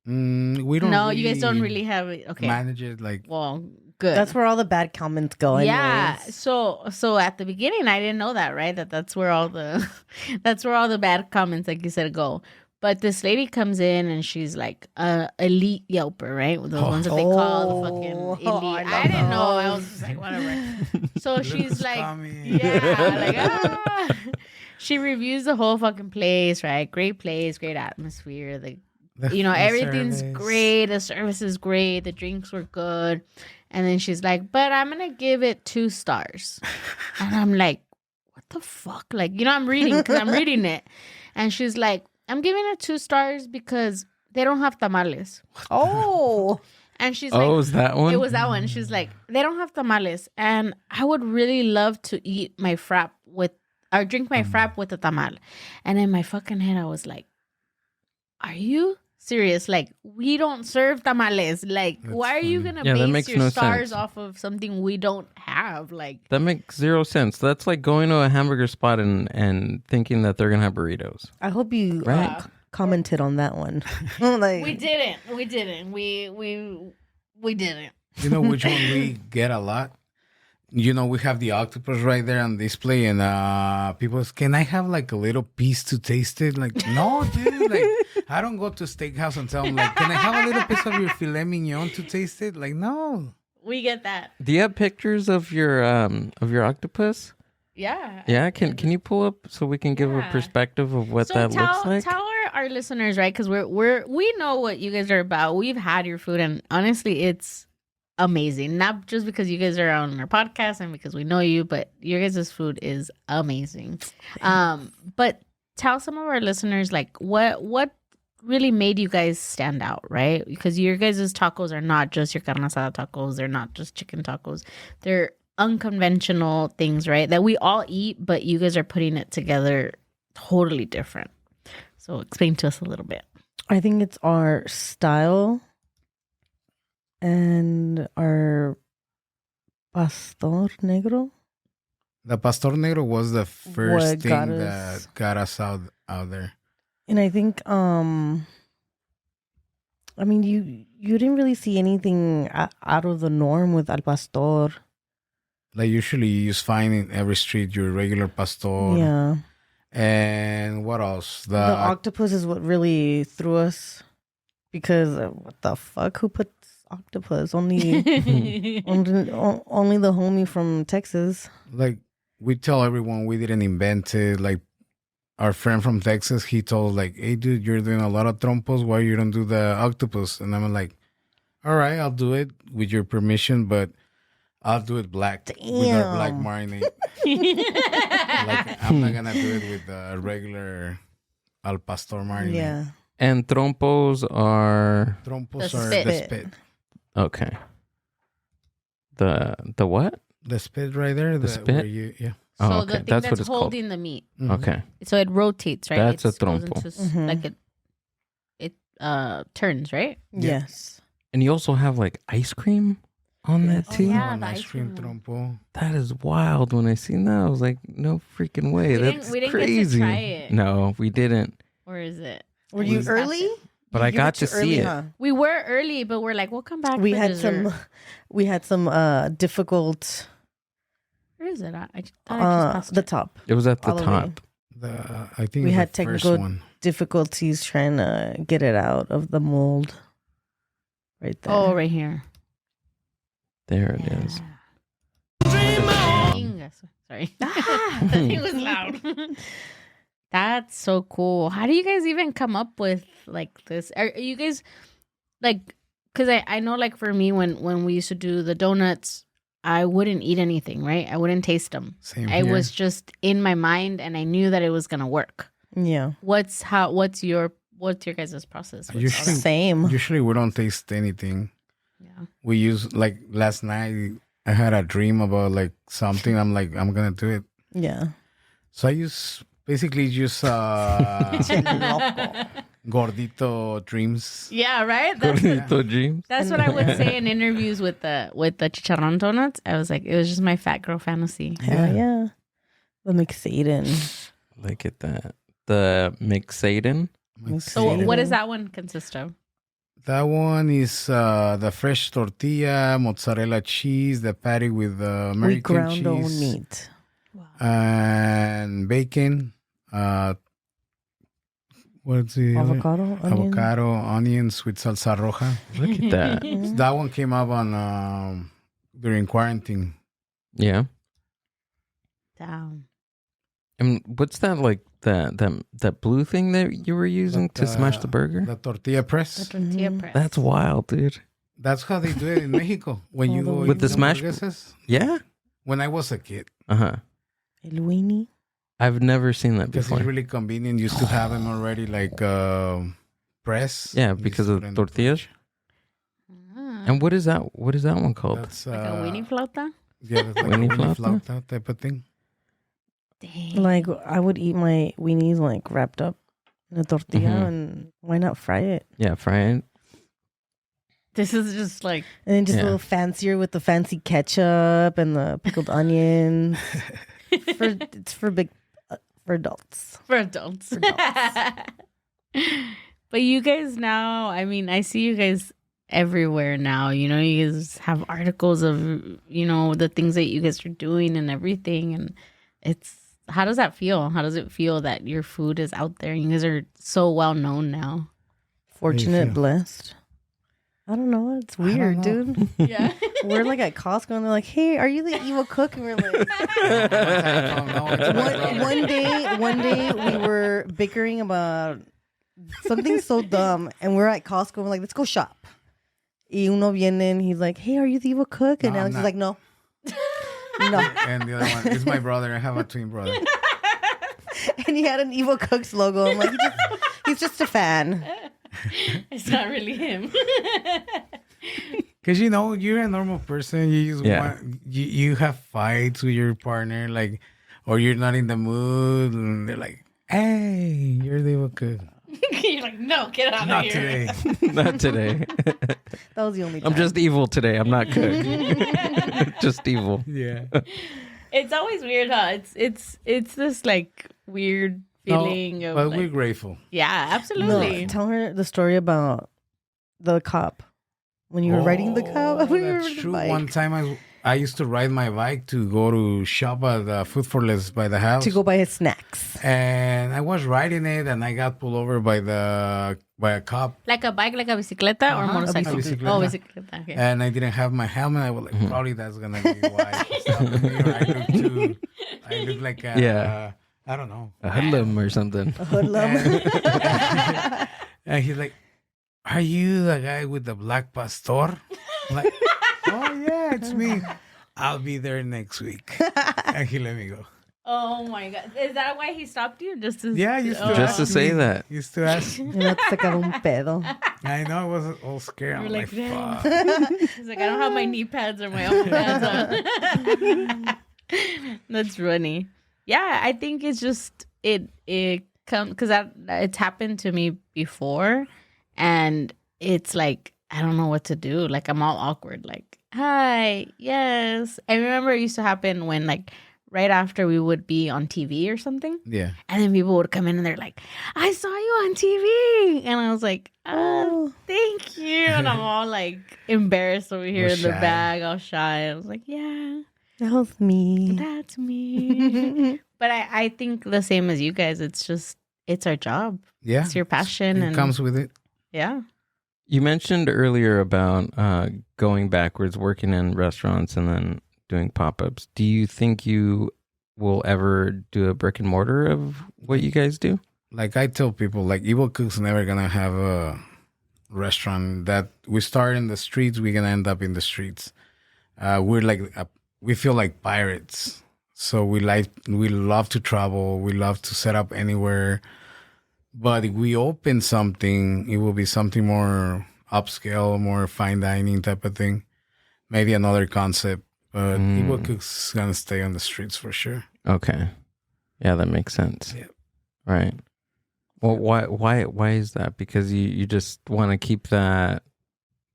We don't. No, you guys don't really have it. Okay, manage it like. Well, good. That's where all the bad comments go. Yeah. Anyways. So at the beginning, I didn't know that, right? That's where all the bad comments, like you said, go. But this lady comes in and she's like elite Yelper, right? Those ones that they call the fucking elite. I didn't know. I was just like, whatever. So she's like, she reviews the whole fucking place, right? Great place, great atmosphere. Everything's great. The service is great. The drinks were good. And then she's like, but I'm going to give it 2 stars. And I'm like, what the fuck? Like, I'm reading it. And she's like, I'm giving it 2 stars because they don't have tamales. Oh. And she's like, was that one? It was that one. She's like, they don't have tamales. And I would really love to eat my frap with or drink my frap with a tamal. And in my fucking head, I was like, are you serious? Like, we don't serve tamales. Like, That's why are you funny. going Yeah, to that base makes your no stars sense. off of something we don't have? Like, That makes zero sense. That's like going to a hamburger spot and thinking that they're gonna have burritos. I hope you Right. commented on that one. Like, we didn't. We didn't. We didn't. You know which one we get a lot? You know, we have the octopus right there on display, and people ask, can I have like a little piece to taste it? Like, no, dude. Like, I don't go to steakhouse and tell them, like, can I have a little piece of your filet mignon to taste it? Like, no. We get that. Do you have pictures of your octopus? Yeah. Yeah, can you pull up so we can give a Yeah. perspective of what So that looks like? tell our listeners, right? Because we know what you guys are about. We've had your food, and honestly, it's amazing. Not just because you guys are on our podcast and because we know you, but your guys' food is amazing. But tell some of our listeners, like, what really made you guys stand out, right? Because your guys' tacos are not just your carne asada tacos. They're not just chicken tacos. They're unconventional things, right? That we all eat, but you guys are putting it together totally different. So explain to us a little bit. I think it's our style and our pastor negro. The Pastor Negro was the first What thing got that us- got us out there. And I think, I mean, you didn't really see anything out of the norm with al pastor. Like, usually you just find in every street your regular pastor. Yeah, And what else? the octopus is what really threw us because what the fuck? Who puts octopus? Only the homie from Texas. Like, we tell everyone we didn't invent it. Like, our friend from Texas, he told, like, hey, dude, you're doing a lot of trompos. Why you don't do the octopus? And I'm like, all right, I'll do it with your permission, but I'll do it black with our black Damn. marinade. Like, I'm not going to do it with the regular al pastor marinade. Yeah, And trompos are Trompos The are the spit. spit. okay. The what? The spit right there. The spit? where yeah. Oh, So okay. the thing That's that's, what it's called. holding the meat. Mhm. Okay. So it rotates, right? That's a It goes trompo. into Mhm. like it turns, right? Yeah. yes. And you also have like ice cream on that Oh, too. yeah. An the ice ice cream cream trompo. That is wild. When I seen that, I was like, no freaking way. We didn't- That's we didn't get to crazy. try it. No, we didn't. Or is it? Were I you just early? stopped it. But I You were got too to see it. huh? We were early, but we're like, we'll come back. We for had dessert. some difficult Where is it? I thought I just passed the it. top It was at the all the way. top. I think We the had first technical one. difficulties trying to get it out of the mold. Right there. Oh, right here. There it is. Sorry. It was loud. That's so cool. How do you guys even come up with like this? Are you guys like, because I know like for me when we used to do the donuts, I wouldn't eat anything, right? I wouldn't taste them. Same I here. was just in my mind and I knew that it was gonna work. Yeah. What's your guys' process? with all Usually- that? Same. Usually we don't taste anything. Yeah. We use, like, last night I had a dream about like something. I'm like, I'm gonna do it. Yeah. So I use basically just gordito dreams. Yeah, right? That's, Gordito dreams. that's what I would say in interviews with the chicharron donuts. I was like, it was just my fat girl fantasy. Hell yeah. The McSatan. Look at that. The McSatan. So what does that one consist of? That one is the fresh tortilla, mozzarella cheese, the patty with We American ground our own cheese, meat. and bacon. What's the other? Avocado, onion. Avocado, onions with salsa roja. Look at that. Mhm. That one came up on during quarantine. Yeah. Damn. And what's that like that blue thing that you were using to smash the burger? The tortilla press. The tortilla Mhm. press. That's wild, dude. That's how they do it in Mexico. When All you the go way With the eat smash- hamburguesas. Yeah. When I was a kid, Uh-huh. El weenie. I've never seen that because before. it's really convenient. Used to have them already like press. Yeah, You because just of put the in tortillas. Ah. And what is that one called? That's Like a weenie flauta? yeah, that's like Weenie a weenie flauta? flauta type of thing. Dang. Like I would eat my weenies like wrapped up in a tortilla, Mhm. and why not fry it? Yeah, fry it. This is just like And then just Yeah. a little fancier with the fancy ketchup and the pickled onions. It's for big for adults. for adults. For adults. But you guys now, I mean, I see you guys everywhere now. You know, you guys have articles of, you know, the things that you guys are doing and everything. And it's, how does that feel? How does it feel that your food is out there? You guys are so well known now. Fortunate, feel? blessed. I don't know. It's weird, know. dude. Yeah. We're like at Costco and they're like, "Hey, are you the evil cook?" And we're like, one day we were bickering about something so dumb, and we're at Costco. And we're like, "Let's go shop." Y uno viene and he's like, "Hey, are you the evil cook?" And No, I'm Alex is not. like, "No, no." And the other one is my brother. I have a twin brother. And he had an evil cook's logo. I'm like, he's just a fan. It's not really him. Because, you know, you're a normal person. You just Yeah. want, you have fights with your partner, like, or you're not in the mood. And they're like, hey, you're the evil cook. You're like, no, get out Not of here. today. Not today. That was the only time. I'm just evil today. I'm not cook. Just evil. Yeah. It's always weird, huh? It's this like weird feeling of But like, we're grateful. yeah, absolutely. No, tell her the story about the cop. When you were riding the cop. When you were That's riding the true. bike. One time I used to ride my bike to go to shop at Food for Less by the house. To go buy his snacks. And I was riding it and I got pulled over by a cop. Like a bike, like a bicicleta or Uh-huh, motorcycle? a bicicleta. Oh, bicicleta. Okay. And I didn't have my helmet. I was like, probably that's gonna be why. She stopped me, or I look like a, Yeah. I don't know. A hoodlum or something. A hoodlum. And he's like, "Are you the guy with the black pastor?" I'm like, "Oh yeah, it's me. I'll be there next week." And he let me go. Oh my god, is that why he stopped you? Just to Yeah, used to Just to ask say me. that. Used to ask. Y no te sacaba un pedo. I know I was all scared. I'm You're like, like, "Damn." fuck. He's like, I don't have my knee pads or my elbow pads on. That's funny. Yeah, I think it's just it comes because it's happened to me before, and it's like I don't know what to do. Like I'm all awkward. Like, hi, yes. I remember it used to happen when like right after we would be on TV or something, Yeah. and then people would come in and they're like, I saw you on TV, and I was like, oh, thank you, and I'm all like embarrassed over here All in the shy. bag, all shy. I was like, yeah. That was me. That's me. But I think the same as you guys. It's just, it's our job. Yeah. It's your passion. It and comes with it. yeah. You mentioned earlier about going backwards, working in restaurants and then doing pop-ups. Do you think you will ever do a brick and mortar of what you guys do? Like I tell people, like Evil Cook's never gonna have a restaurant that we start in the streets. We're gonna end up in the streets. We're like we feel like pirates. So we love to travel. We love to set up anywhere. But if we open something, it will be something more upscale, more fine dining type of thing. Maybe another concept. But Evil Cook's gonna stay on the streets for sure. Okay. Yeah, that makes sense. Yeah. Right. Well, why is that? Because you just want to keep that.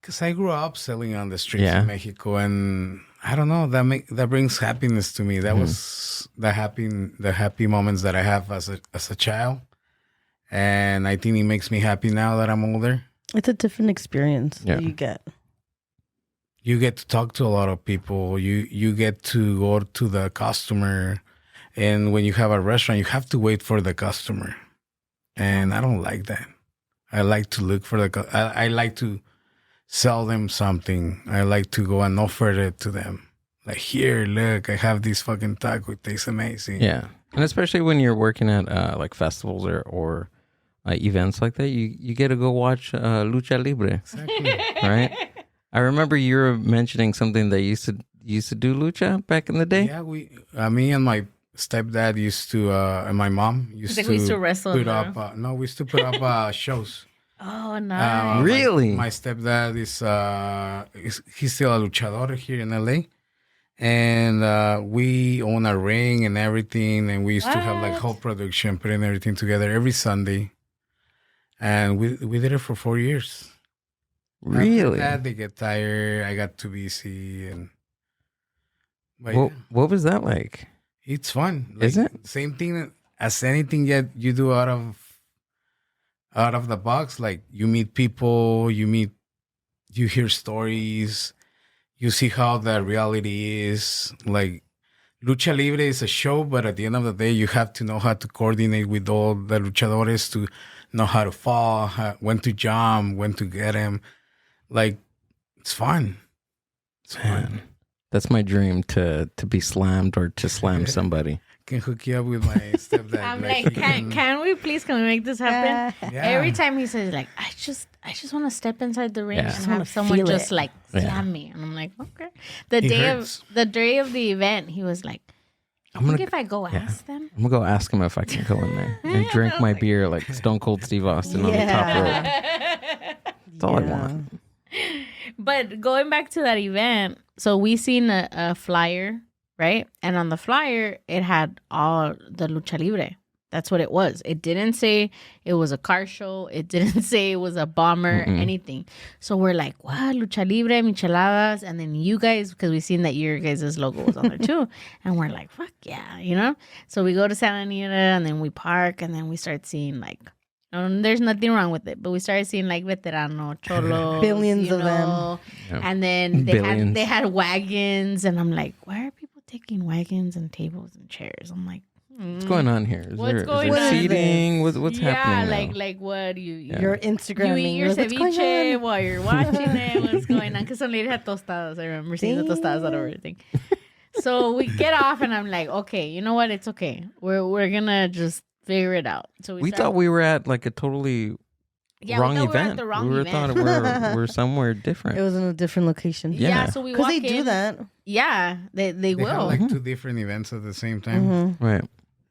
Because I grew up selling on the streets Yeah. in Mexico, and I don't know, that brings happiness to me. That was the happy moments that I have as a child, and I think it makes me happy now that I'm older. It's a different experience Yeah. that you get. You get to talk to a lot of people. You get to go to the customer, and when you have a restaurant, you have to wait for the customer, and I don't like that. I like to look for I like to sell them something. I like to go and offer it to them. Like, here, look, I have this fucking taco. It tastes amazing. Yeah, and especially when you're working at like festivals or events like that, you get to go watch lucha libre, Exactly. right? I remember you were mentioning something that you used to do lucha back in the day. Yeah, me and my stepdad used to, and my mom used Like to, we used to wrestle put in the up. No, we used to put up shows. Oh, nice. Really? My stepdad is he's still a luchador here in LA, And we own a ring and everything, and we used to have like What? whole production, putting everything together every Sunday. And we did it for 4 years. After Really? that, they get tired. I got too busy, and but What yeah, What was that like? it's fun. Is it? Same thing as anything yet you do out of the box? Like you meet people, you hear stories, you see how the reality is. Like Lucha Libre is a show, but at the end of the day, you have to know how to coordinate with all the luchadores to know how to fall, when to jump, when to get him. Like, it's fun. It's fun. Man, that's my dream to be slammed or to slam somebody. Can hook you up with my stepdad. I'm he like, can we make this happen? Yeah. Every time he says like, I just want to step inside the ring Yeah. and Just wanna have someone feel just it. like Yeah. slam me, and I'm like, okay. The It day hurts. of the event, he was like, I think if I go ask them. I'm gonna go ask him if I can go in there and drink my beer like Stone Cold Steve Austin on the top rope. That's all I want. But going back to that event, so we seen a flyer, right? And on the flyer, it had all the lucha libre. That's what it was. It didn't say it was a car show. It didn't say it was a bomber, anything. So we're like, wow, lucha libre, micheladas. And then you guys, because we seen that your guys' logo was on there too. And we're like, fuck yeah, you know? So we go to Santa Anita and then we park and then we start seeing like, there's nothing wrong with it, but we started seeing like veterano, cholos, Billions you of know? them. And then Billions. they had wagons, and I'm like, why are people taking wagons and tables and chairs? I'm like, What's going on here? Is What's there, going is there on? seating? What's happening? Yeah, now? like what you You're Instagramming. you eat your You're like, "What's going ceviche on?" while you're watching it. What's going on? Because some lady had tostadas. I remember seeing the tostadas out of everything. So we get off, and I'm like, okay, you know what? It's okay. We're gonna just figure it out. So we thought we were at like a totally wrong we thought event. We were at the wrong we event. thought we're somewhere different. It was in a different location. Yeah. So we Because walk they do in. that. Yeah, they They will. have like two different events at the same time. Mm-hmm. Right.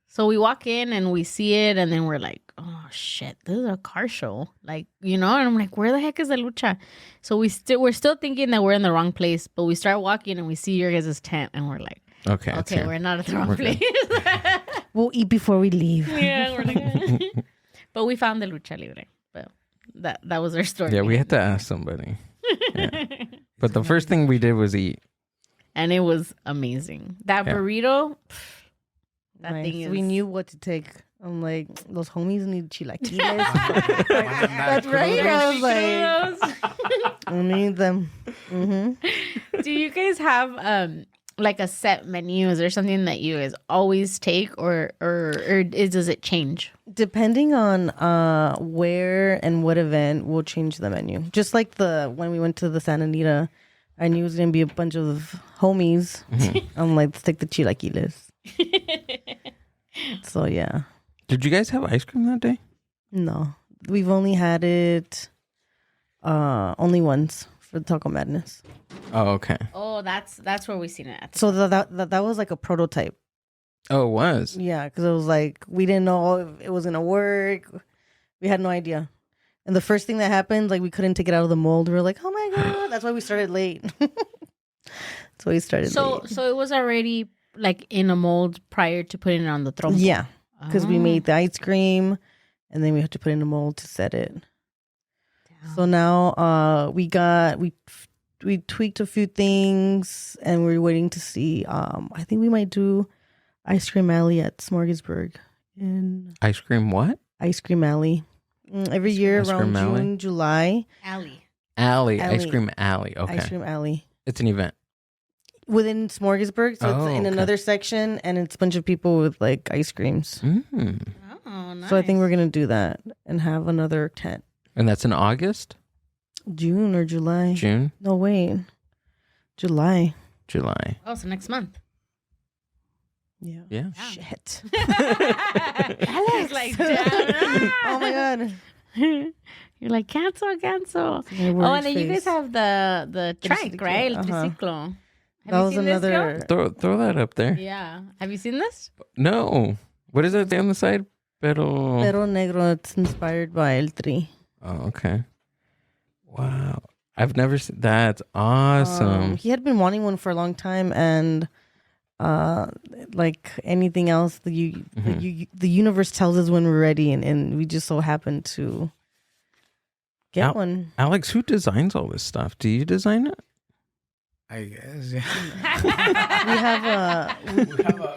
So we walk in and we see it, and then we're like, oh shit, this is a car show. Like, you know, and I'm like, where the heck is the lucha? So we're still thinking that we're in the wrong place, but we start walking and we see your guys' tent, and we're like, Okay. it's okay, here. we're not at the wrong We're good. place. We'll eat before we leave. Yeah, we're like, but we found the lucha libre. But that was our story. Yeah, we had to ask somebody. Yeah. But the first thing we did was eat. And it was amazing. That Yeah. burrito, that Nice. thing is. We knew what to take. I'm like, those homies need chilaquiles. That's right. I was like, Churros. I need them. Mm-hmm. Do you guys have like a set menu? Is there something that you guys always take, or does it change? Depending on where and what event, we'll change the menu. Just like when we went to the Santa Anita, I knew it was gonna be a bunch of homies. I'm like, let's take the chilaquiles. So yeah, Did you guys have ice cream that day? no, we've only had it only once for Taco Madness. Oh, okay. Oh, that's where we seen it at. So that was like a prototype. Oh, it was. Yeah, because it was like we didn't know if it was gonna work. We had no idea. And the first thing that happened, like we couldn't take it out of the mold. We were like, oh my god, that's why we started late. That's why we started late. So it was already like in a mold prior to putting it on the trompo. Yeah, because we Oh. made the ice cream, and then we had to put it in a mold to set it. So now we tweaked a few things, and we're waiting to see. I think we might do Ice Cream Alley at Smorgasburg in Ice cream what? Ice Cream Alley. Every year Ice around Cream Alley? June, July, Alley. Alley. Ice Alley. cream alley. Okay. Ice Cream Alley. It's an event. Within Smorgasburg, so Oh, it's in okay. another section, and it's a bunch of people with like ice creams. Mm. Oh, nice. So I think we're gonna do that and have another tent. And that's in August? June or July? June? No, wait, July. July. Oh, so next month. Yeah. Yeah. Shit. Alex, like, damn. Oh my god. You're like, cancel. My Oh, worried and then you guys face. have the trike, triciclo, right? El uh-huh. triciclo. Have That you was seen this, girl? another. Throw that up there. Yeah. Have you seen this? No. What is that on the side? Pero. Pero Negro. It's inspired by El Tri. Oh, okay. Wow. I've never seen. That's awesome. He had been wanting one for a long time, and like anything else, the universe tells us when we're ready, and we just so happen to get one. Alex, who designs all this stuff? Do you design it? I guess, yeah.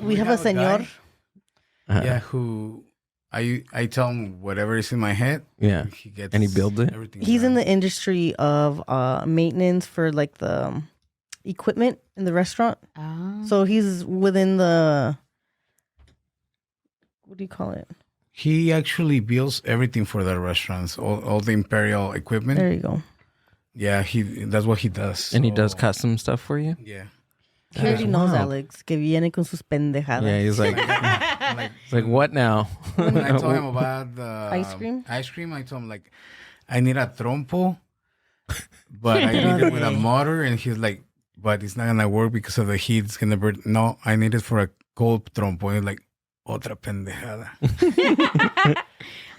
We have a señor. Yeah, who I tell him whatever is in my head. Yeah. He gets And he builds it? Everything He's in done. the industry of maintenance for like the equipment in the restaurant. Oh. So he's within the, what do you call it? He actually builds everything for the restaurants, all the imperial equipment. There you go. Yeah, that's what he does. And he does So, custom stuff for you? Yeah. He already knows Wow. Alex, que viene con sus pendejadas. Yeah, he's like, Like, it's like, what now? when I told him about the Ice cream? I told him like, I need a trompo, but I need it with a motor, and he's like, but it's not gonna work because of the heat. It's gonna burn. No, I need it for a cold trompo. And he's like, otra pendejada.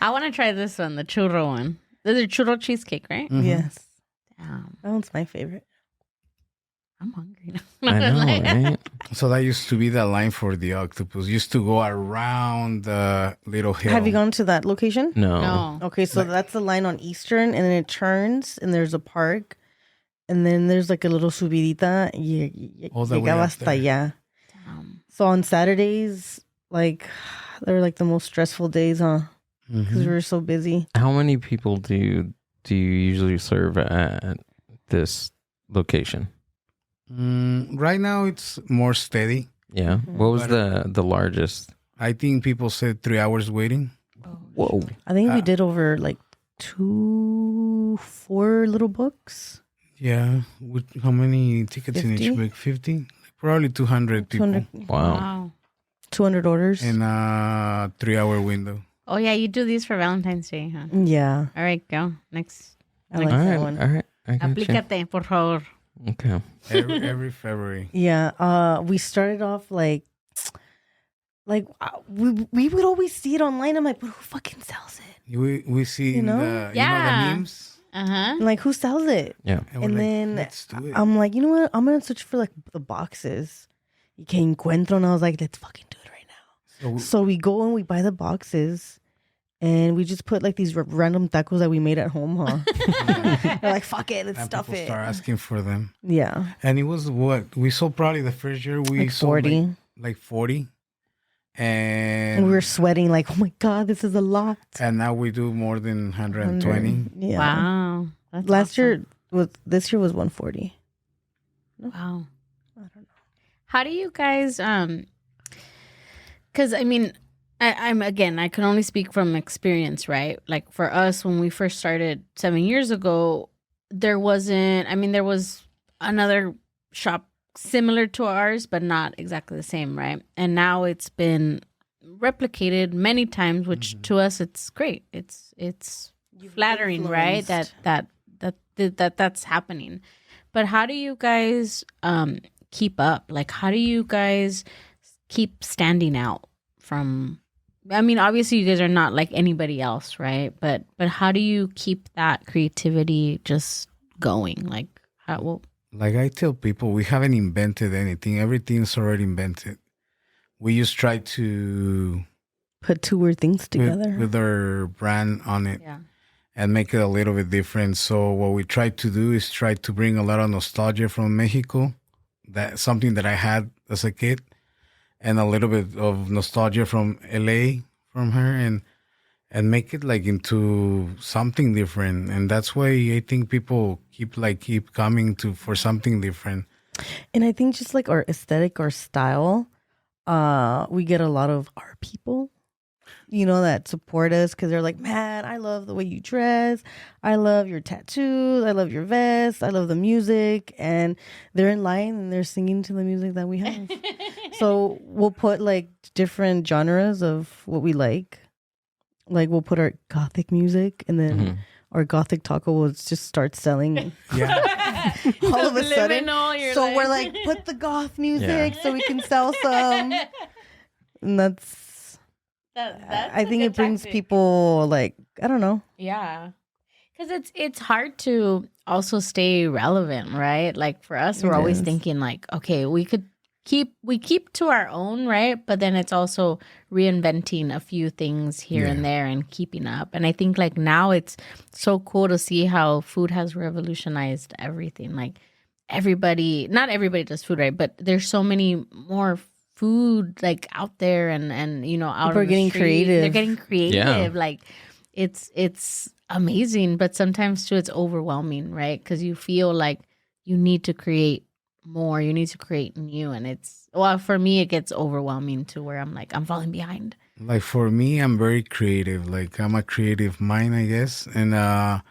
I want to try this one, the churro one. This is churro cheesecake, right? Mhm. Yes. Damn, That one's my favorite. I'm hungry now. I know, Like- right? So that used to be the line for the octopus. Used to go around the little hill. Have you gone to that location? No. No. Okay, so that's the line on Eastern, and then it turns, and there's a park, and then there's like a little subidita. All the way Llegaba up hasta there. allá. Damn. So on Saturdays, like, they were like the most stressful days, huh? Because we Mhm. were so busy. How many people do you usually serve at this location? Right now, it's more steady. Yeah. What was the largest? I think people said 3 hours waiting. Whoa. I think we did over like 4 little books. Yeah. How many tickets in 50? each week? 50? Like probably 200 people 200, Wow. 200 orders. in a 3-hour window. Oh yeah, you do these for Valentine's Day, huh? Yeah, All right, go next. I like All that right. one. All right. I got you. Aplícate, por favor. Okay. Every February. Yeah, we started off like we would always see it online. I'm like, but who fucking sells it? We see You know? the Yeah. memes. Uh-huh. I'm like, who sells it? Yeah. And, we're And like, then let's do it. I'm like, you know what? I'm gonna search for like the boxes. Y que encuentro, and I was like, let's fucking do it right now. So we go and we buy the boxes, and we just put like these random tacos that we made at home, huh? We're like, fuck it, let's and stuff people it. start asking for them. Yeah, And it was what? We sold probably the first year. We like sold 40. like 40. And we were sweating like, oh my God, this is a lot. And now we do more than 120. Yeah. Wow. That's Last awesome. this year was 140. Wow. I don't know. How do you guys because I mean I'm again, I can only speak from experience, right? Like for us when we first started 7 years ago, there was another shop similar to ours, but not exactly the same, right? And now it's been replicated many times, which to us it's great. It's flattering, right? That's happening. But how do you guys keep up? Like, how do you guys keep standing out from? I mean, obviously, you guys are not like anybody else, right? But how do you keep that creativity just going? Like, Like I tell people, we haven't invented anything. Everything's already invented. We just try to Put 2 weird things together. with our brand on it. yeah, And make it a little bit different. So what we try to do is try to bring a lot of nostalgia from Mexico, that's something that I had as a kid, and a little bit of nostalgia from LA from her, and make it like into something different. And that's why I think people keep coming for something different. And I think just like our aesthetic, our style, we get a lot of our people, that support us because they're like, man, I love the way you dress. I love your tattoos. I love your vest. I love the music. And they're in line and they're singing to the music that we have. So we'll put like different genres of what we like. Like we'll put our gothic music, and then our gothic taco will just start selling. Yeah. All of a sudden. Subliminal, So we're like, put the goth music so we can sell some. And that's that's I think it brings people like, I don't know. Yeah. Because it's hard to also stay relevant, right? Like for us, we're It always is. thinking like, okay, we keep to our own, right? But then it's also reinventing a few things here and there and keeping up. And I think like now it's so cool to see how food has revolutionized everything. Like not everybody does food, right? But there's so many more food like out there and out People are on the getting street. creative. They're getting creative. Yeah. Like it's amazing, but sometimes too it's overwhelming, right? Because you feel like you need to create more, you need to create new, and for me it gets overwhelming to where I'm like I'm falling behind. Like for me, I'm very creative. Like I'm a creative mind, I guess, and I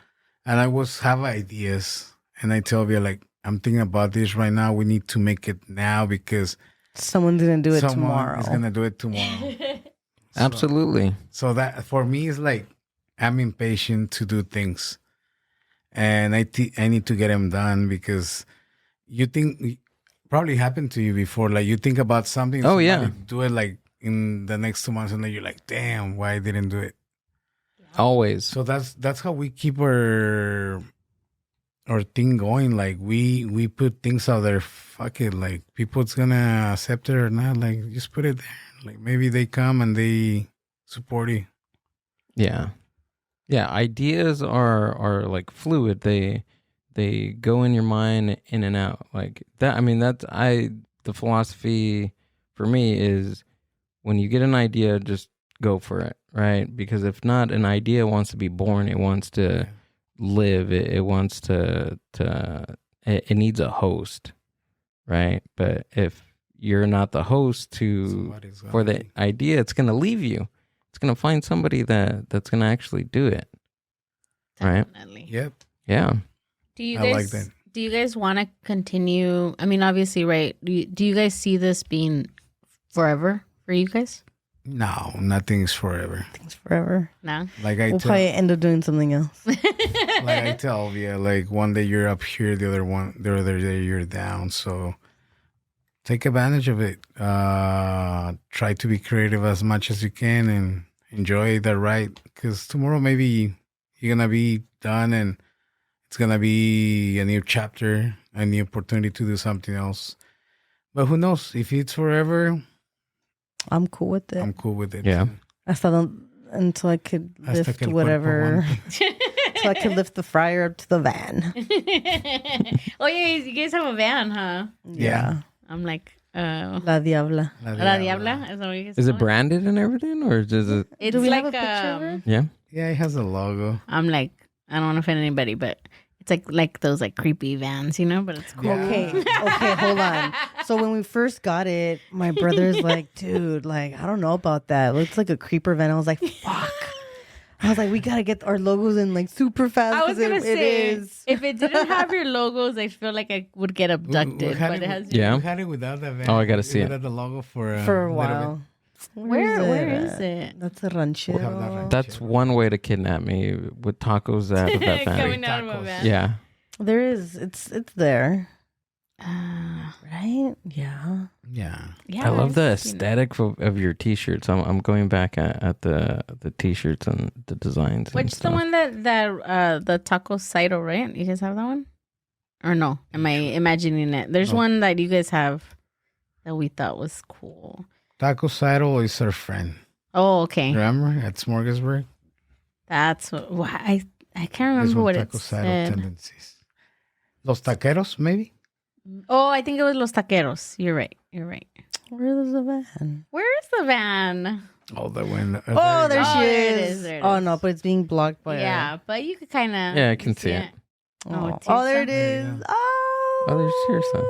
always have ideas, and I tell you like I'm thinking about this right now. We need to make it now because Someone's gonna do it someone tomorrow. is gonna do it tomorrow. Absolutely. So that for me is like I'm impatient to do things, and I need to get them done because you think probably happened to you before. Like you think about something. Oh, yeah. somebody do it like in the next 2 months, and then you're like, damn, why I didn't do it? Always. So that's how we keep our thing going. Like we put things out there. Fuck it. Like people's gonna accept it or not. Like just put it there. Like maybe they come and they support you. Yeah. Yeah. Ideas are like fluid. They go in your mind in and out like that. I mean, the philosophy for me is when you get an idea, just go for it. Right. Because if not, an idea wants to be born. It wants to live. It wants it needs a host. Right. But if you're not the host for the idea, it's going to leave you. It's going to find somebody that's going to actually do it. Right. Definitely. Yep. Yeah. Do you I guys like that. Do you guys want to continue? I mean, obviously, right? Do you guys see this being forever for you guys? No, nothing's forever. Things forever. No. Like We'll probably end up doing something else. like I tell Elvia, like one day you're up here, the other day you're down. So take advantage of it. Try to be creative as much as you can and enjoy the ride. Because tomorrow maybe you're gonna be done and it's gonna be a new chapter, a new opportunity to do something else. But who knows? If it's forever, I'm cool with it. I'm cool with it. Yeah. Until I could Hasta lift que el whatever. cuerpo So I could lift the fryer up to the van. Oh yeah, you guys have a van, huh? Yeah. I'm like, La Diabla. La Diabla. Is that what you guys Is it call branded and everything, or does it? It's Do we like have a picture of her? Yeah. Yeah, it has a logo. I'm like, I don't want to offend anybody, but it's like those like creepy vans, but it's cool. Yeah. Okay, hold on. So when we first got it, my brother's like, dude, like, I don't know about that. It looks like a creeper van. I was like, fuck. I was like, we gotta get our logos in like super fast. I was 'cause gonna say, it is. if it didn't have your logos, I feel like I would get abducted. But it has. Yeah. We had it without that van. Oh, I gotta see We it. had the logo for For a little bit. while. Where is it? That's a ranchero. We'll have that ranchero. That's one way to kidnap me with tacos out of that van. Coming out of a Tacos. van. Yeah. There is. It's there. Uh, Right? Yeah. Yeah. yeah. I love the I've seen it. aesthetic of your t-shirts. I'm going back at the t-shirts and the designs. and Which the stuff. one that the taco Saito, right? You guys have that one? Or no? Am I imagining it? There's No. one that you guys have that we thought was cool. Taco Saddle is our friend. Oh, okay. Remember at Smorgasburg? That's what I can't This remember one, what it Taco Saddle said. tendencies. Los Taqueros, maybe? Oh, I think it was Los Taqueros. You're right. Where is the van? Where is the van? Oh, the one. Oh, there Oh, she there it is. is, there it Oh is. no, but it's being blocked by Yeah, but you could kind of. Yeah, I can see it. Oh, Oh, there it Tirsa. is. Yeah. Oh, Oh, there's Tirsa.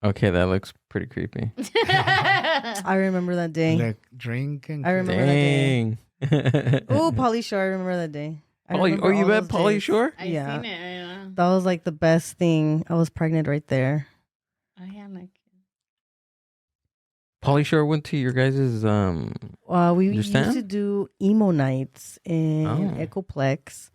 Okay, that looks pretty creepy. I remember that day. Like drink and I remember that day. Dang. Oh, Polly Shore. I remember that day. I remember Oh, you all bet those Polly days. Shore? I Yeah. seen it. Yeah. That was like the best thing. I was pregnant right there. Oh yeah, like. Polly Shore went to your guys' We Your used stand? to do emo nights in Oh. Ecoplex.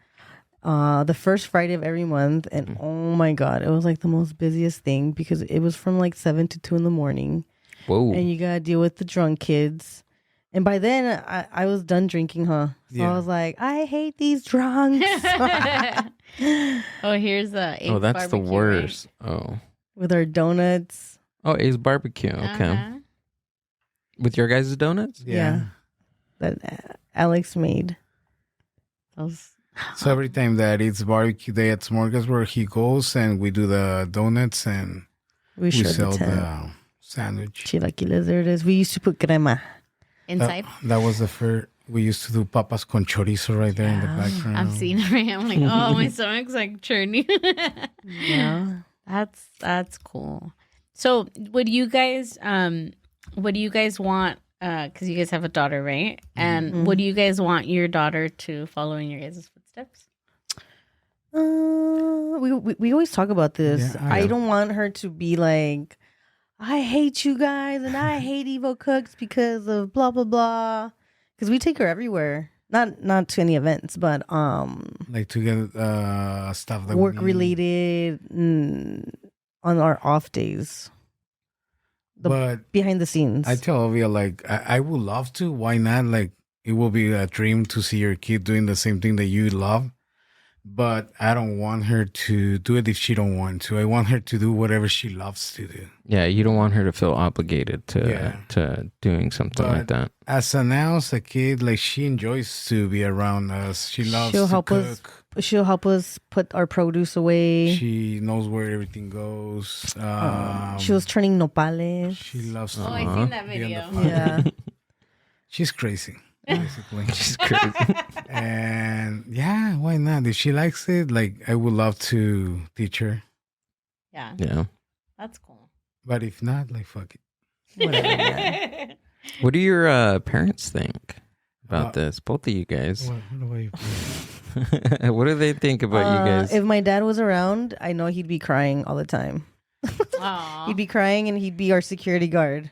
The first Friday of every month, and oh my god, it was like the most busiest thing because it was from like 7 to 2 in the morning, Whoa. and you gotta deal with the drunk kids, And by then, I was done drinking, huh? So I was like, I hate these drunks. Oh, here's the Oh, that's the worst. Oh. With our donuts. Oh, A's barbecue. Okay. Uh-huh. With your guys' donuts? Yeah. That Alex made. Those. So every time that it's barbecue day at Smorgasbord, he goes and we do the donuts and We we sell sell the tent. the sandwich. Chilaquiles, there it is. We used to put crema. Inside. That was the first. We used to do papas con chorizo right there in the background. I'm seeing it right. I'm like, oh, my stomach's like churning. Yeah. That's cool. So would you guys want, because you guys have a daughter, right? And would you guys want your daughter to follow in your guys' footsteps? We always talk about this. Yeah, I don't want her to be like, I hate you guys and I hate Evo Cooks because of blah blah blah. Because we take her everywhere, not to any events, but Like to get stuff that work we need. related on our off days. But Behind the scenes. I tell Elvia, like, I would love to. Why not? Like, it will be a dream to see your kid doing the same thing that you love. But I don't want her to do it if she don't want to. I want her to do whatever she loves to do. Yeah, you don't want her to feel obligated to doing something like that. As a kid, like, she enjoys to be around us. She loves She'll to help us. cook. She'll help us put our produce away. She knows where everything goes. She was turning nopales. She loves to Oh, I seen that be on the video. farm. Yeah. She's crazy, basically. She's crazy. And yeah, why not? If she likes it, like, I would love to teach her. Yeah, Yeah. that's cool. But if not, like, fuck it. Whatever, man. What do your parents think about this? Both of you guys. What do you What do they think about you guys? If my dad was around, I know he'd be crying all the time. Aw. He'd be crying and he'd be our security guard.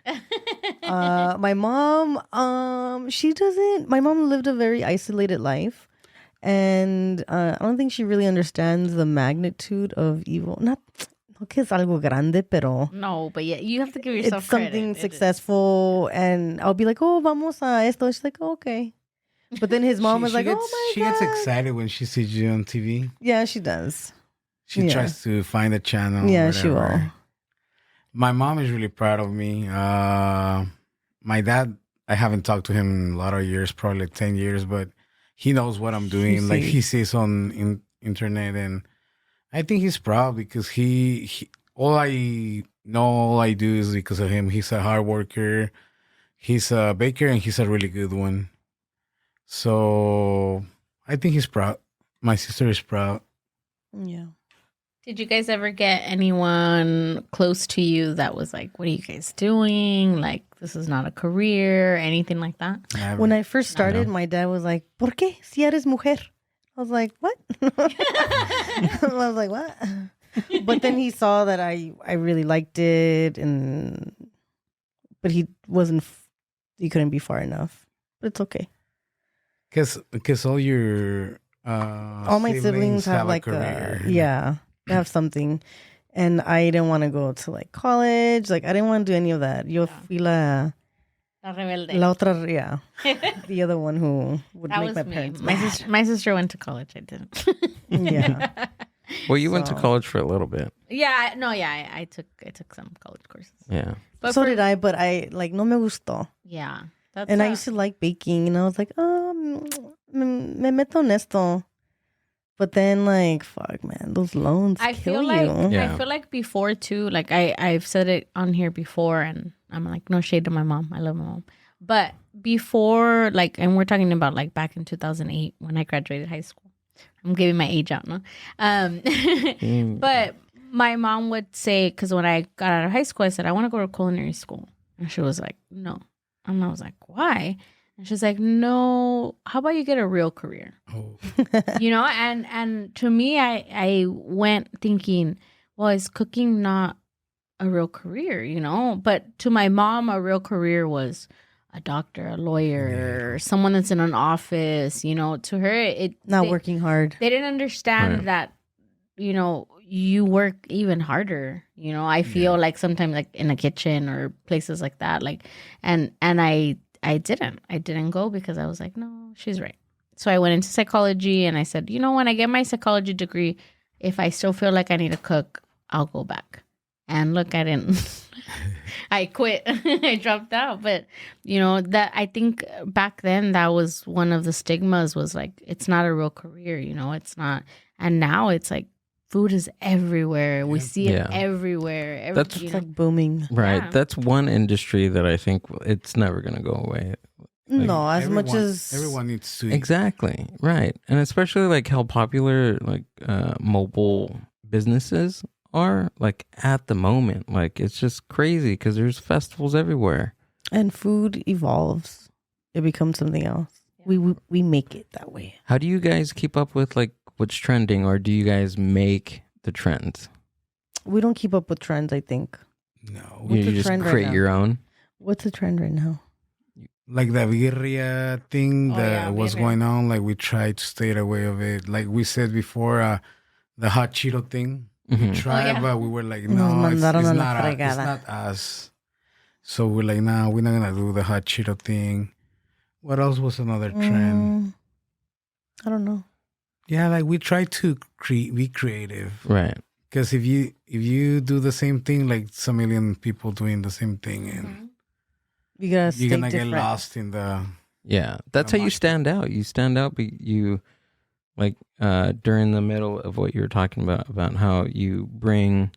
My mom, she doesn't. My mom lived a very isolated life, and I don't think she really understands the magnitude of evil. Not que es algo grande, pero No, but yeah, you have to give yourself it's something credit. It is. successful. And I'll be like, "Oh, vamos a esto." She's like, oh, "Okay." But then his mom was like, "Oh my she god!" gets excited when she sees you on TV. Yeah, she does. She Yeah. tries to find a channel. Yeah, she will. whatever. My mom is really proud of me. My dad, I haven't talked to him in a lot of years, probably like 10 years, but he knows what I'm doing. Like, he sees on internet, and I think he's proud because he all I do is because of him. He's a hard worker. He's a baker, and he's a really good one. So I think he's proud. My sister is proud. Yeah. Did you guys ever get anyone close to you that was like, what are you guys doing? Like, this is not a career, anything like that? Never. When I first started, my dad was like, ¿Por qué? Si eres mujer. I was like, what? I was like, what? But then he saw that I really liked it, but he couldn't be far enough. But it's okay. Because all your All my siblings have a like career. they have something. And I didn't want to go to like college. Like, I didn't want to do any of that. Yo fui la rebelde. otra, yeah. The other one who would That make was my me. parents My sister went to college. I didn't. Yeah. Well, you went to So- college for a little bit. I took some college courses. Yeah. But So for- did I, but I like no me gustó. Yeah. That's And I used to like baking, and I was like, me meto en esto. But then, like, fuck, man, those loans I kill feel like you. Yeah. I feel like before too, like I've said it on here before, and I'm like, no shade to my mom. I love my mom. But before, like, and we're talking about like back in 2008 when I graduated high school. I'm giving my age out, no? But my mom would say, because when I got out of high school, I said, I want to go to culinary school. And she was like, no. And I was like, why? And she's like, no, how about you get a real career? Oh. You know, and to me, I went thinking, well, is cooking not a real career, you know? But to my mom, a real career was a doctor, a lawyer, someone that's in an office, you know. To her, Not working hard. they didn't understand Right. that, you know, you work even harder. You know, I feel like sometimes like in a kitchen or places like that, like, and I didn't go because I was like, no, she's right. So I went into psychology and I said, you know, when I get my psychology degree, if I still feel like I need to cook, I'll go back. And look, I didn't. I quit. I dropped out. But, you know, that I think back then that was one of the stigmas was like, it's not a real career, you know, it's not. And now it's like food is everywhere. We see it everywhere. That's It's like booming. Right. Yeah. That's one industry that I think it's never going to go away. No, as much as everyone needs to eat. Exactly. Right. And especially like how popular like mobile businesses are like at the moment. Like it's just crazy because there's festivals everywhere. and food evolves. It becomes something else. We make it that way. How do you guys keep up with like what's trending, or do you guys make the trends? We don't keep up with trends, I think. No, What's You the just trend right create now? your own? What's the trend right now? like the birria thing Oh, that yeah, was birria. going on. Like we tried to stay away of it. Like we said before, the hot Cheeto thing. We Mhm. tried, yeah. but we were like, Nos no, it's mandaron a la not it's fregada. not us. So we're like, nah, we're not gonna do the hot Cheeto thing. What else was another trend? I don't know. Yeah, like we try to be creative. Right. Because if you do the same thing, like some million people doing the same thing, and You gotta stay you're gonna different. get lost in the. Yeah. That's how you stand out. You stand out, but you like during the middle of what you were talking about how you bring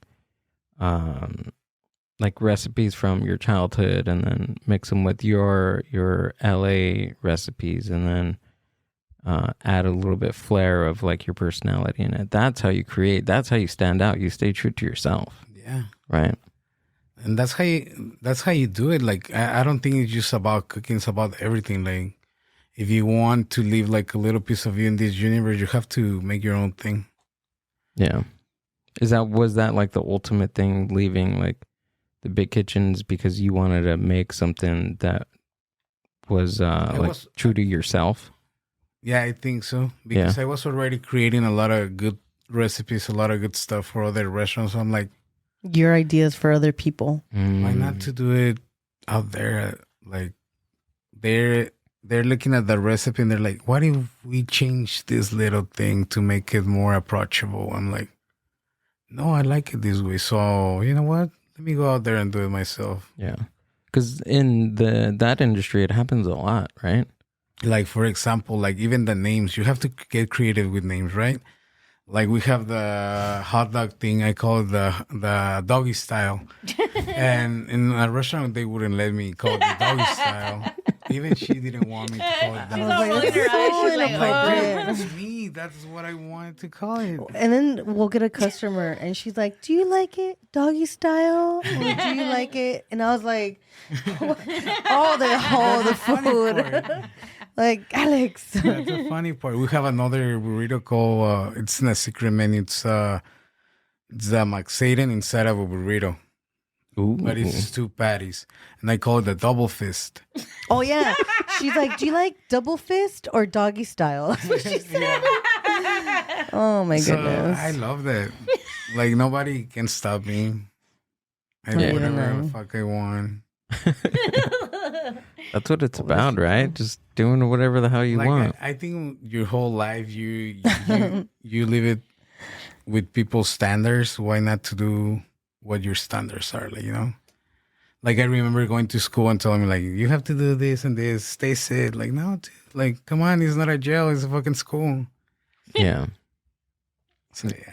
like recipes from your childhood and then mix them with your LA recipes and then add a little bit flair of like your personality in it. That's how you create. That's how you stand out. You stay true to yourself. Yeah, Right. and that's how you do it. Like I don't think it's just about cooking; it's about everything. Like if you want to leave like a little piece of you in this universe, you have to make your own thing. Yeah. Was that like the ultimate thing, leaving like the big kitchens because you wanted to make something that was was- true to yourself? Yeah, I think so. Because I was already creating a lot of good recipes, a lot of good stuff for other restaurants. So I'm like, Your ideas for other people. why not to do it out there? Like they're looking at the recipe and they're like, what if we change this little thing to make it more approachable? I'm like, no, I like it this way. So you know what? Let me go out there and do it myself. Yeah. Because in that industry, it happens a lot, right? Like for example, like even the names, you have to get creative with names, right? Like we have the hot dog thing. I call it the doggy style, and in a restaurant they wouldn't let me call it the doggy style. Even she didn't want me to call it I that. was like, rolling "This her is eyes. so She's like, inappropriate." That's me. That's what I wanted to call it. And then we'll get a customer and she's like, do you like it doggy style? Or do you like it? And I was like, the Funny food. part. Like, Alex. That's the funny part. We have another burrito called, it's in a secret menu. It's the McSatan inside of a burrito. Ooh. But it's 2 patties. And I call it the double fist. Oh, yeah. She's like, do you like double fist or doggy style? That's what she said. Oh, my So goodness. I love that. Like nobody can stop me. I do Yeah. whatever the fuck I want. That's what it's about, right? Just doing whatever the hell you Like want. I think your whole life you live it with people's standards. Why not to do what your standards are? Like, you know? Like I remember going to school and telling me like, you have to do this and this, stay sit. Like, no, dude, like come on, it's not a jail, it's a fucking school. Yeah. So yeah.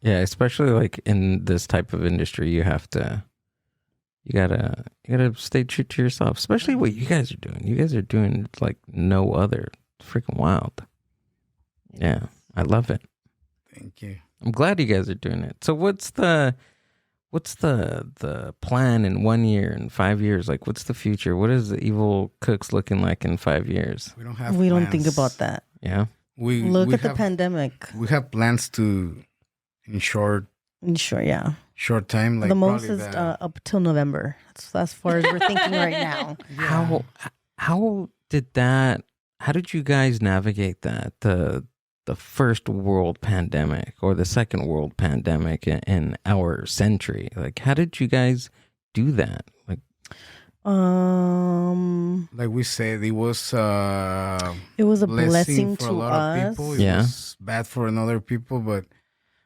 Yeah, especially like in this type of industry, you gotta stay true to yourself. Especially what you guys are doing. You guys are doing like no other. It's freaking wild. Yeah, I love it. Thank you. I'm glad you guys are doing it. So what's the plan in 1 year and 5 years? Like, what's the future? What is the Evil Cooks looking like in 5 years? We don't have We don't think plans. about that. Yeah. Look we at the have, pandemic. We have plans to in short Sure, yeah. time. Like The most probably is up till November. That's as far as we're thinking right now. How did you guys navigate that? The first world pandemic or the second world pandemic in our century? Like, how did you guys do that? Like, Like we said, it was a blessing for a to lot us. of people. It Yeah. was bad for another people, but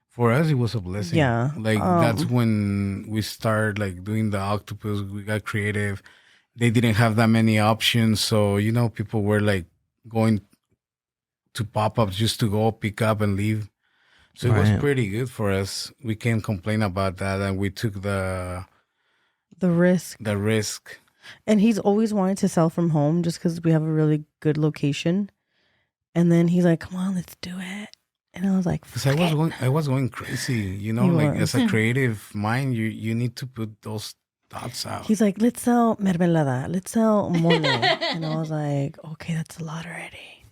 for us, it was a blessing. Yeah. Like that's when we started like doing the octopus. We got creative. They didn't have that many options, so people were like going to pop-ups just to go pick up and leave. So it was Right. pretty good for us. We can't complain about that, and we took the risk. risk. And he's always wanted to sell from home just because we have a really good location. And then he's like, "Come on, let's do it." And I was like, Because I was going crazy, You like were. as a creative mind, you need to put those thoughts out. He's like, "Let's sell mermelada. Let's sell mole." And I was like, "Okay, that's a lot already."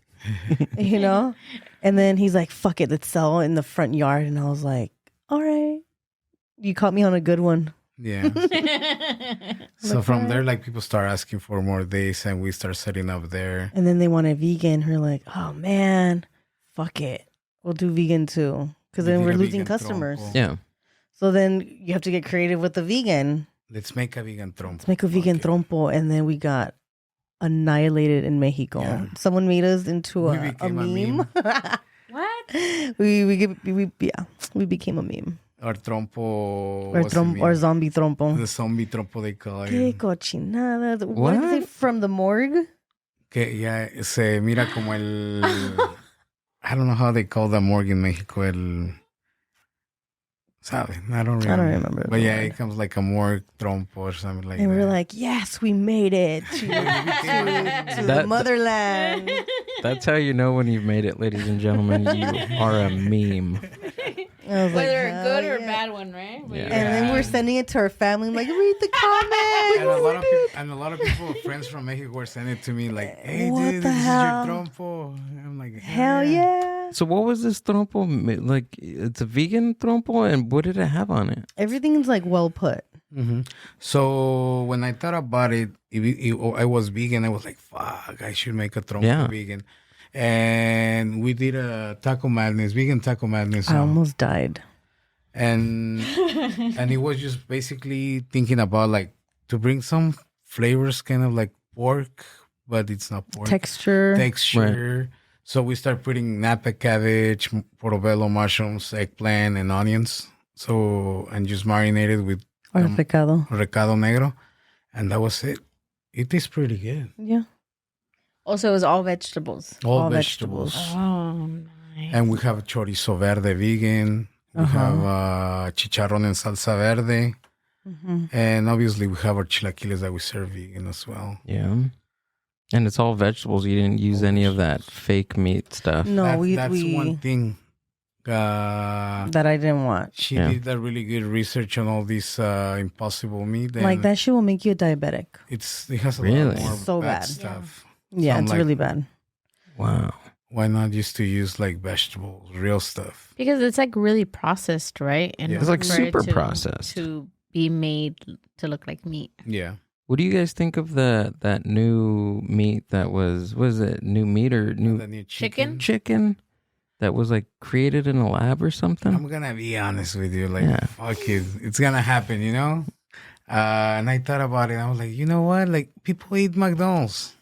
And then he's like, "Fuck it, let's sell in the front yard." And I was like, "All right, you caught me on a good one." Yeah. So Like, from alright. there, like people start asking for more days, and we start setting up there. And then they wanted vegan. We're like, "Oh man, fuck it, we'll do vegan too." Because We then did we're a losing vegan customers. trompo. Yeah. So then you have to get creative with the vegan. Let's make a vegan trompo. Let's make a vegan Okay. trompo, and then we got annihilated in Mexico. Yeah. Someone made us into We a became a meme. What? we became a meme. Our trompo. Or, was a meme. or zombie trompo. The zombie trompo they call Qué it. cochinada. What did they say? What? From the morgue? Que ya se mira como el. I don't know how they call the morgue in Mexico. ¿Sabe? I don't remember. I don't remember But the yeah, word. it comes like a morgue trompo or something like And that. we're like, yes, we made it to the That- motherland. That's how you know when you've made it, ladies and gentlemen. You are a meme. I was like, Whether a hell good or yeah. bad one, right? Yeah. And then we're sending it to our family. I'm like, read the comments. and a lot of people, friends from Mexico, were sending it to me like, "Hey, What dude, the this hell? is your trompo." I'm like, Hell yeah. So what was this trompo? Like, it's a vegan trompo, and what did it have on it? Everything's like well put. So when I thought about it, I was vegan. I was like, "Fuck, I should make a trompo Yeah. vegan." And we did a vegan taco madness. I almost died. and it was just basically thinking about like to bring some flavors, kind of like pork, but it's not pork. Texture. Texture. So we start putting napa cabbage, portobello mushrooms, eggplant, and onions. So and just marinated with Or recado. recado negro, and that was it. It tastes pretty good. Yeah. Also, it was all vegetables. All All vegetables. Oh, nice. And we have chorizo verde vegan. We have chicharrón en salsa verde. And obviously we have our chilaquiles that we serve vegan as well. Yeah. And it's all vegetables. You didn't use any of that fake meat stuff. No, That's one thing. that I didn't want. She Yeah. did that really good research on all this impossible meat. And Like that shit will make you a diabetic. it has a Really? lot more So bad bad. stuff. Yeah, I'm it's like- really bad. Wow. Why not just to use like vegetables, real stuff? Because it's like really processed, right? And Yeah. It's like for it super to- processed. to be made to look like meat. Yeah. What do you guys think of that new meat that was it new meat or new The new Chicken? chicken that was like created in a lab or something? I'm gonna be honest with you, like Yeah. fuck it, it's gonna happen, you know. And I thought about it. I was like, you know what? Like people eat McDonald's.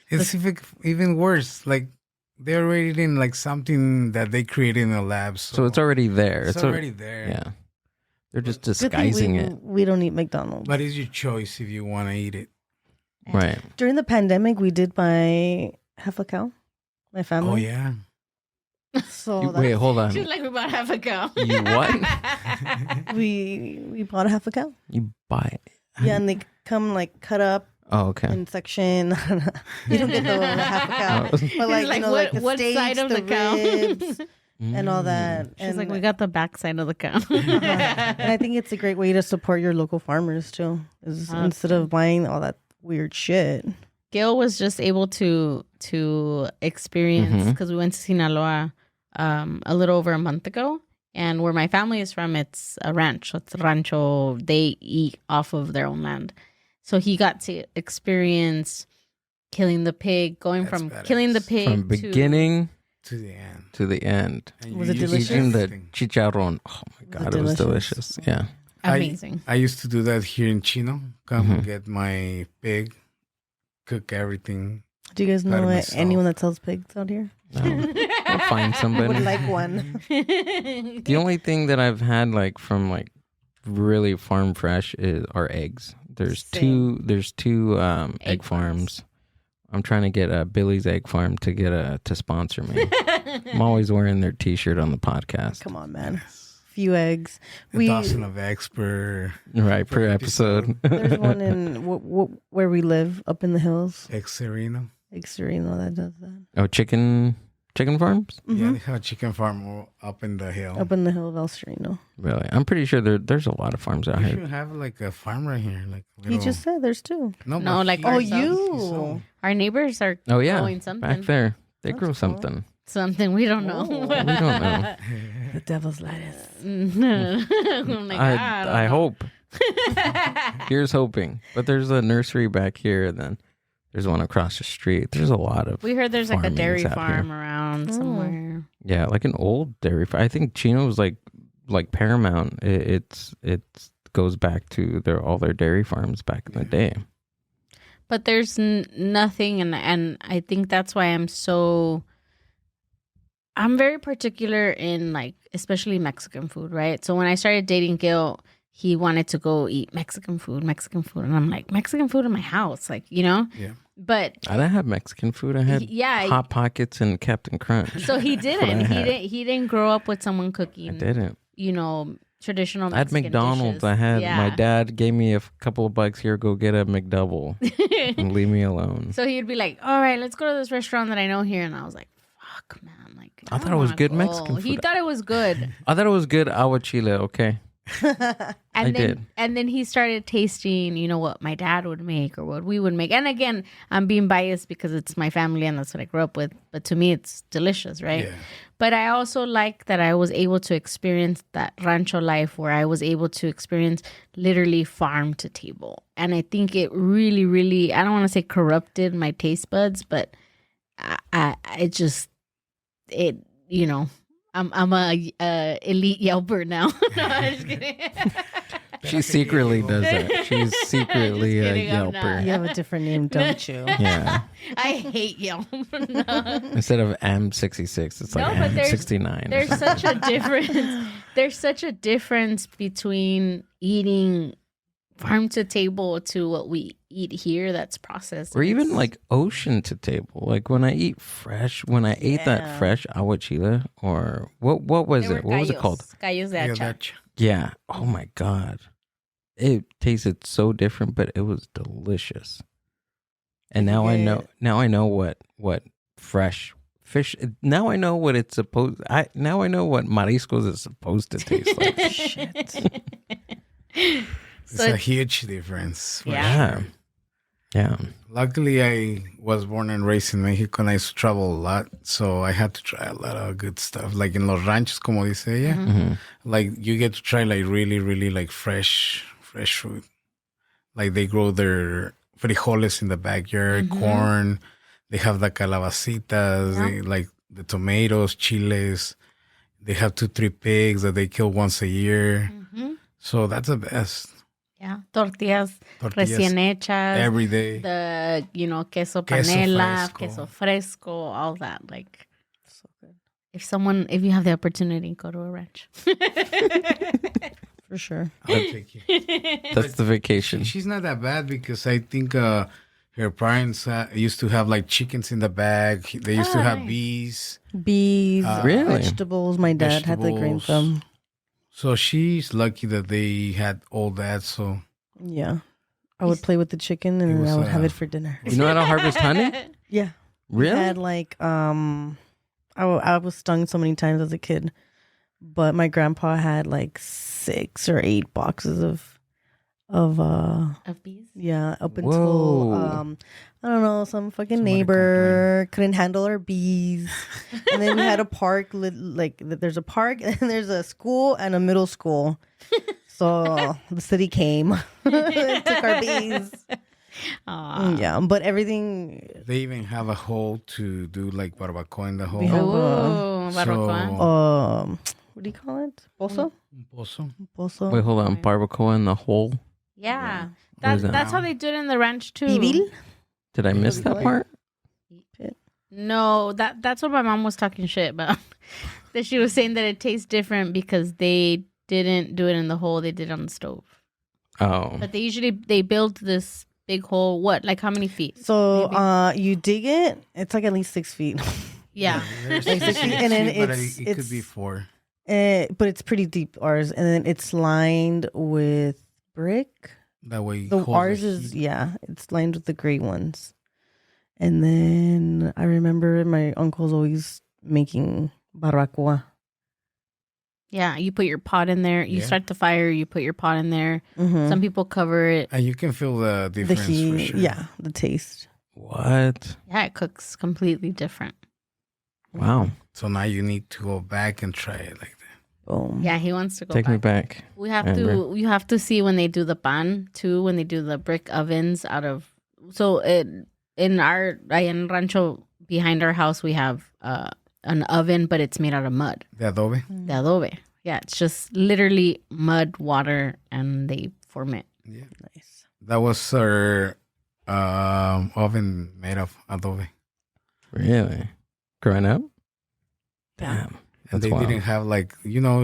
It's even worse. Like they're already eating like something that they created in a lab. So it's already there. it's already there. Yeah. They're just Good thing disguising it. We don't eat McDonald's. But it's your choice if you want to eat it. Right. During the pandemic, we did buy half a cow. My family. Oh yeah. So Wait, that's- hold on. Just like we bought half a cow. You what? we bought a half a cow. You buy it. Yeah, and they come like cut up Oh, okay. in section. You don't get the half a cow, Oh. but like, like, you know, like the what steaks, side of the the cow? ribs, and all that. Mm. She's And like, we got the backside of the cow. and I think it's a great way to support your local farmers too. Is instead of buying all that weird shit. Gail was just able to experience Mhm. because we went to Sinaloa a little over a month ago, and where my family is from, it's a ranch. So it's a rancho. They eat off of their own land, so he got to experience killing the pig, going That's from badass. killing the pig From beginning To the end. to the end. And Was you it use delicious? Eating the everything. chicharron. Oh my God, it was delicious. Yeah. Amazing. I used to do that here in Chino. Come and get my pig, cook everything. Do you guys Got it know myself. anyone that sells pigs out here? No. I'll find I somebody. would like one. The only thing that I've had like from like really farm fresh are eggs. There's Same. two egg farms. I'm trying to get Billy's Egg Farm to sponsor me. I'm always wearing their T-shirt on the podcast. Come on, man. Few eggs. A dozen of eggs per episode. There's one in where we live, up in the hills. Egg Sereno. Exerino that does that. Oh, chicken farms? Yeah, they have a chicken farm up in the hill. Up in the hill of El Sereno. Really? I'm pretty sure there's a lot of farms out You here. should have like a farm right here. Like He just said there's two. no, No, but like he- Oh, ourselves. you. Our neighbors are Oh yeah, growing something. back there they That's grow cool. something. Something we don't know. Oh. We don't know. The devil's lettuce. I'm like, I hope. Here's hoping. But there's a nursery back here, and then there's one across the street. There's a lot of We heard there's like a dairy farmings out farm here. around somewhere. Yeah, like an old dairy farm. I think Chino's like Paramount. It goes back to all their dairy farms back in the day. But there's nothing, and I think that's why I'm very particular in like, especially Mexican food, right? So when I started dating Gil, he wanted to go eat Mexican food, and I'm like, Mexican food in my house, like, you know? Yeah. But I didn't have Mexican food. I had Hot Pockets and Captain Crunch. so he didn't. had. He didn't grow up with someone cooking. I didn't. You know, traditional I had Mexican McDonald's. dishes. I had Yeah. my dad gave me a couple of bucks here. Go get a McDouble and leave me alone. So he'd be like, all right, let's go to this restaurant that I know here. And I was like, fuck, man. Like, I thought don't it was wanna good go. Mexican He food. thought it was good. I thought it was good agua chile. Okay, And then, did. And then he started tasting, you know, what my dad would make or what we would make. And again, I'm being biased because it's my family and that's what I grew up with. But to me, it's delicious, right? Yeah. But I also like that I was able to experience that rancho life where I was able to experience literally farm to table. And I think it really, really, I don't want to say corrupted my taste buds, but you know, I'm a elite Yelper now. No, I'm just kidding. she secretly does that. She's secretly a Just kidding, I'm Yelper. You have a different name, don't you? Yeah. I hate Yelp. No. Instead of M66, it's like No, but M69. There's such a difference. There's such a difference between eating farm to table to what we eat here that's processed. Or even like ocean to table. Like when I eat fresh, when I ate that Yeah. fresh agua chile, or what was it? What was it called? Gallos de Yeah, hacha. that- Yeah. Oh my God. It tasted so different, but it was delicious. And now I know. Now I know what fresh fish. Now I know what it's supposed. Now I know what mariscos is supposed to taste like. Shit. It's a huge difference. for Yeah. sure. Yeah. Luckily, I was born and raised in Mexico, and I used to travel a lot, so I had to try a lot of good stuff. Like in los ranchos, como dice ella, Mm-hmm. like you get to try like really, really like fresh food. Like they grow their frijoles in the backyard, corn. They have the calabacitas, they, like the tomatoes, chiles. They have 2-3 pigs that they kill once a year. So that's the best. Yeah, tortillas, Tortillas recién hechas, every day. the queso Queso panela, fresco. queso fresco, all that. Like, So good. if you have the opportunity, go to a ranch. For sure. I'll take you. That's the vacation. She's not that bad because I think her parents used to have like chickens in the bag. They used to have nice. bees. Bees, Really? vegetables. My dad had the green Vegetables. thumb. So she's lucky that they had all that. So Yeah. I would play with the chicken and It then was, I would have it for dinner. You know how to harvest honey? Yeah. Really? I had like I was stung so many times as a kid, but my grandpa had like 6 or 8 boxes of Of bees. yeah, up Whoa. until I don't know, some fucking Somebody neighbor couldn't handle our bees. And then we had a park like there's a park and there's a school and a middle school. So the city came, took our bees. Aw. Yeah, but everything they even have a hole to do like barbacoa in the hole. We have Ooh, barbacoa. So- What do you call it? Pozo? Also, Pozo. Wait, hold on. Barbacoa in the hole. Yeah. What is that? That's how they do it in the ranch too. Pibil? Did I miss that part? No, that's what my mom was talking shit about. That she was saying that it tastes different because they didn't do it in the hole, they did it on the stove. Oh. But they build this big hole. What? Like how many feet? So you dig it. It's like at least 6 feet. Yeah. there's Like 6 feet, and then but it's it could be 4. but it's pretty deep, ours, and then it's lined with brick. That way, The ours is it's lined with the gray ones. And then I remember my uncle's always making barbacoa. Yeah, you put your pot in there. You Yeah. start the fire. You put your pot in there. Mm-hmm. Some people cover it. And you can feel the The difference heat, for sure. yeah, the taste. What? Yeah, it cooks completely different. Wow. So now you need to go back and try it like that. Boom. Yeah, he wants to go Take back. me back. We have Amber. to. You have to see when they do the pan too. When they do the brick ovens out of. So in rancho behind our house we have an oven, but it's made out of mud. The adobe. The adobe. Yeah, it's just literally mud, water, and they form it. Yeah. Nice. That was our oven made of adobe. Really? Growing up? Yeah. Damn. And That's they wild. didn't have like,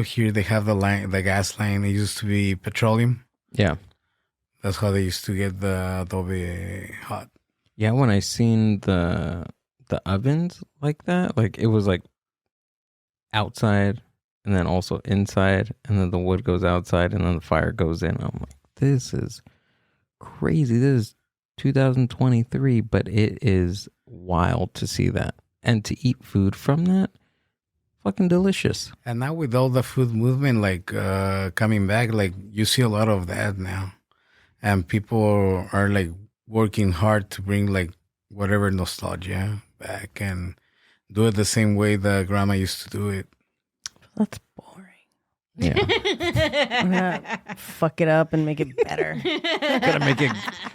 here they have the gas line. It used to be petroleum. Yeah. That's how they used to get the adobe hot. Yeah, when I seen the ovens like that, like it was like outside and then also inside, and then the wood goes outside and then the fire goes in. I'm like, this is crazy. This is 2023, but it is wild to see that and to eat food from that. Fucking delicious. And now with all the food movement, like coming back, like you see a lot of that now. And people are like working hard to bring like whatever nostalgia back and do it the same way the grandma used to do it. That's boring. Yeah. I'm gonna fuck it up and make it better. Gotta make it,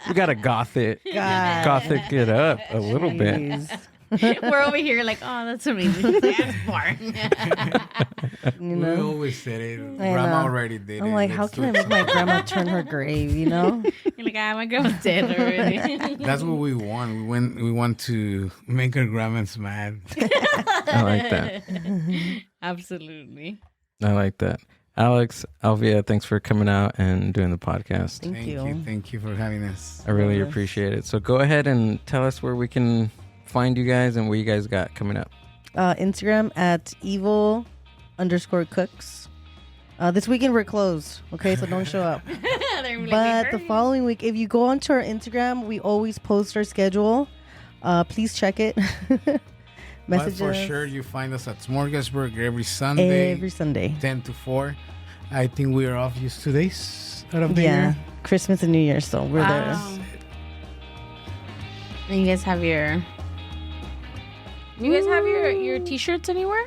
we gotta gothic it up a little bit. Jeez. We're over here like, oh, that's amazing. That's boring. You We know? always said it. I Grandma know. already did it. I'm like, how Let's can I do it make my grandma turn her grave, you know? You're like, my grandma's dead already. That's what we want. We want to make our grandmas mad. I like that. Absolutely. I like that. Alex, Elvia, thanks for coming out and doing the podcast. Thank you. Thank you for having us. I really Yes. appreciate it. So go ahead and tell us where we can find you guys and what you guys got coming up. Instagram at evil_cooks. This weekend we're closed, okay? So don't show up. But the following week, if you go onto our Instagram, we always post our schedule. Please check it. Message But for us sure, you find us at Smorgasburg every Sunday, every Sunday. 10 to 4. I think we are off just 2 days out of the Yeah, year. Christmas and New Year, so we're there. And you guys have your t-shirts anywhere?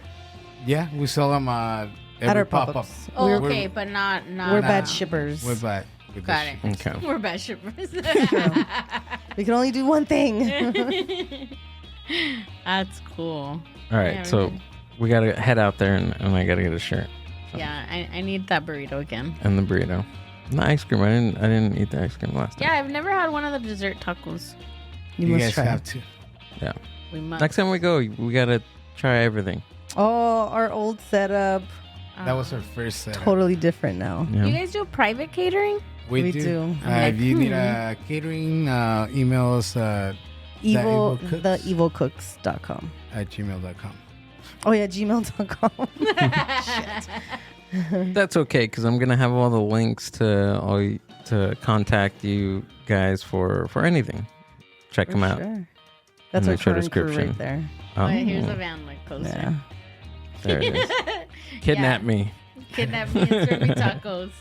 Yeah, we sell them At every our pop-up. pop-ups. Oh, We're- okay, but not We're bad shippers. We're bad. with Got this it. shit. Okay. We're bad shippers. We can only do one thing. That's cool. All right. Yeah, So really. we got to head out there and I got to get a shirt Yeah, I need that burrito again. and the burrito. And the ice cream. I didn't eat the ice cream last time. Yeah, I've never had one of the dessert tacos. You You must guys try. have to. Yeah. We must. Next time we go, we got to try everything. Oh, our old setup. That was our first set. Totally different now. Yeah. You guys do private catering? We do. If you need a catering, email us Evil, Cooks. theevilcooks.com. at gmail.com. Oh yeah, gmail.com. That's okay because I'm gonna have all the links to contact you guys for anything. Check them out. Sure. That's In our the show current crew description. right there. Oh, Here's a van like closer. Yeah. there it is. Kidnap Yeah. me. Kidnap me and serve me tacos.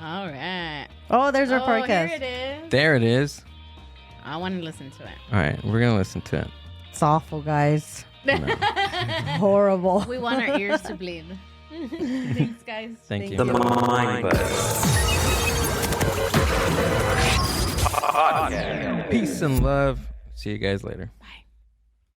All right. Oh, there's our Oh, podcast. here it is. There it is. I want to listen to it. All right, we're gonna listen to it. It's awful, guys. Horrible. We want our ears to bleed. Thanks, guys. Thank you. you. Mind Buzz. Peace and love. See you guys later. Bye.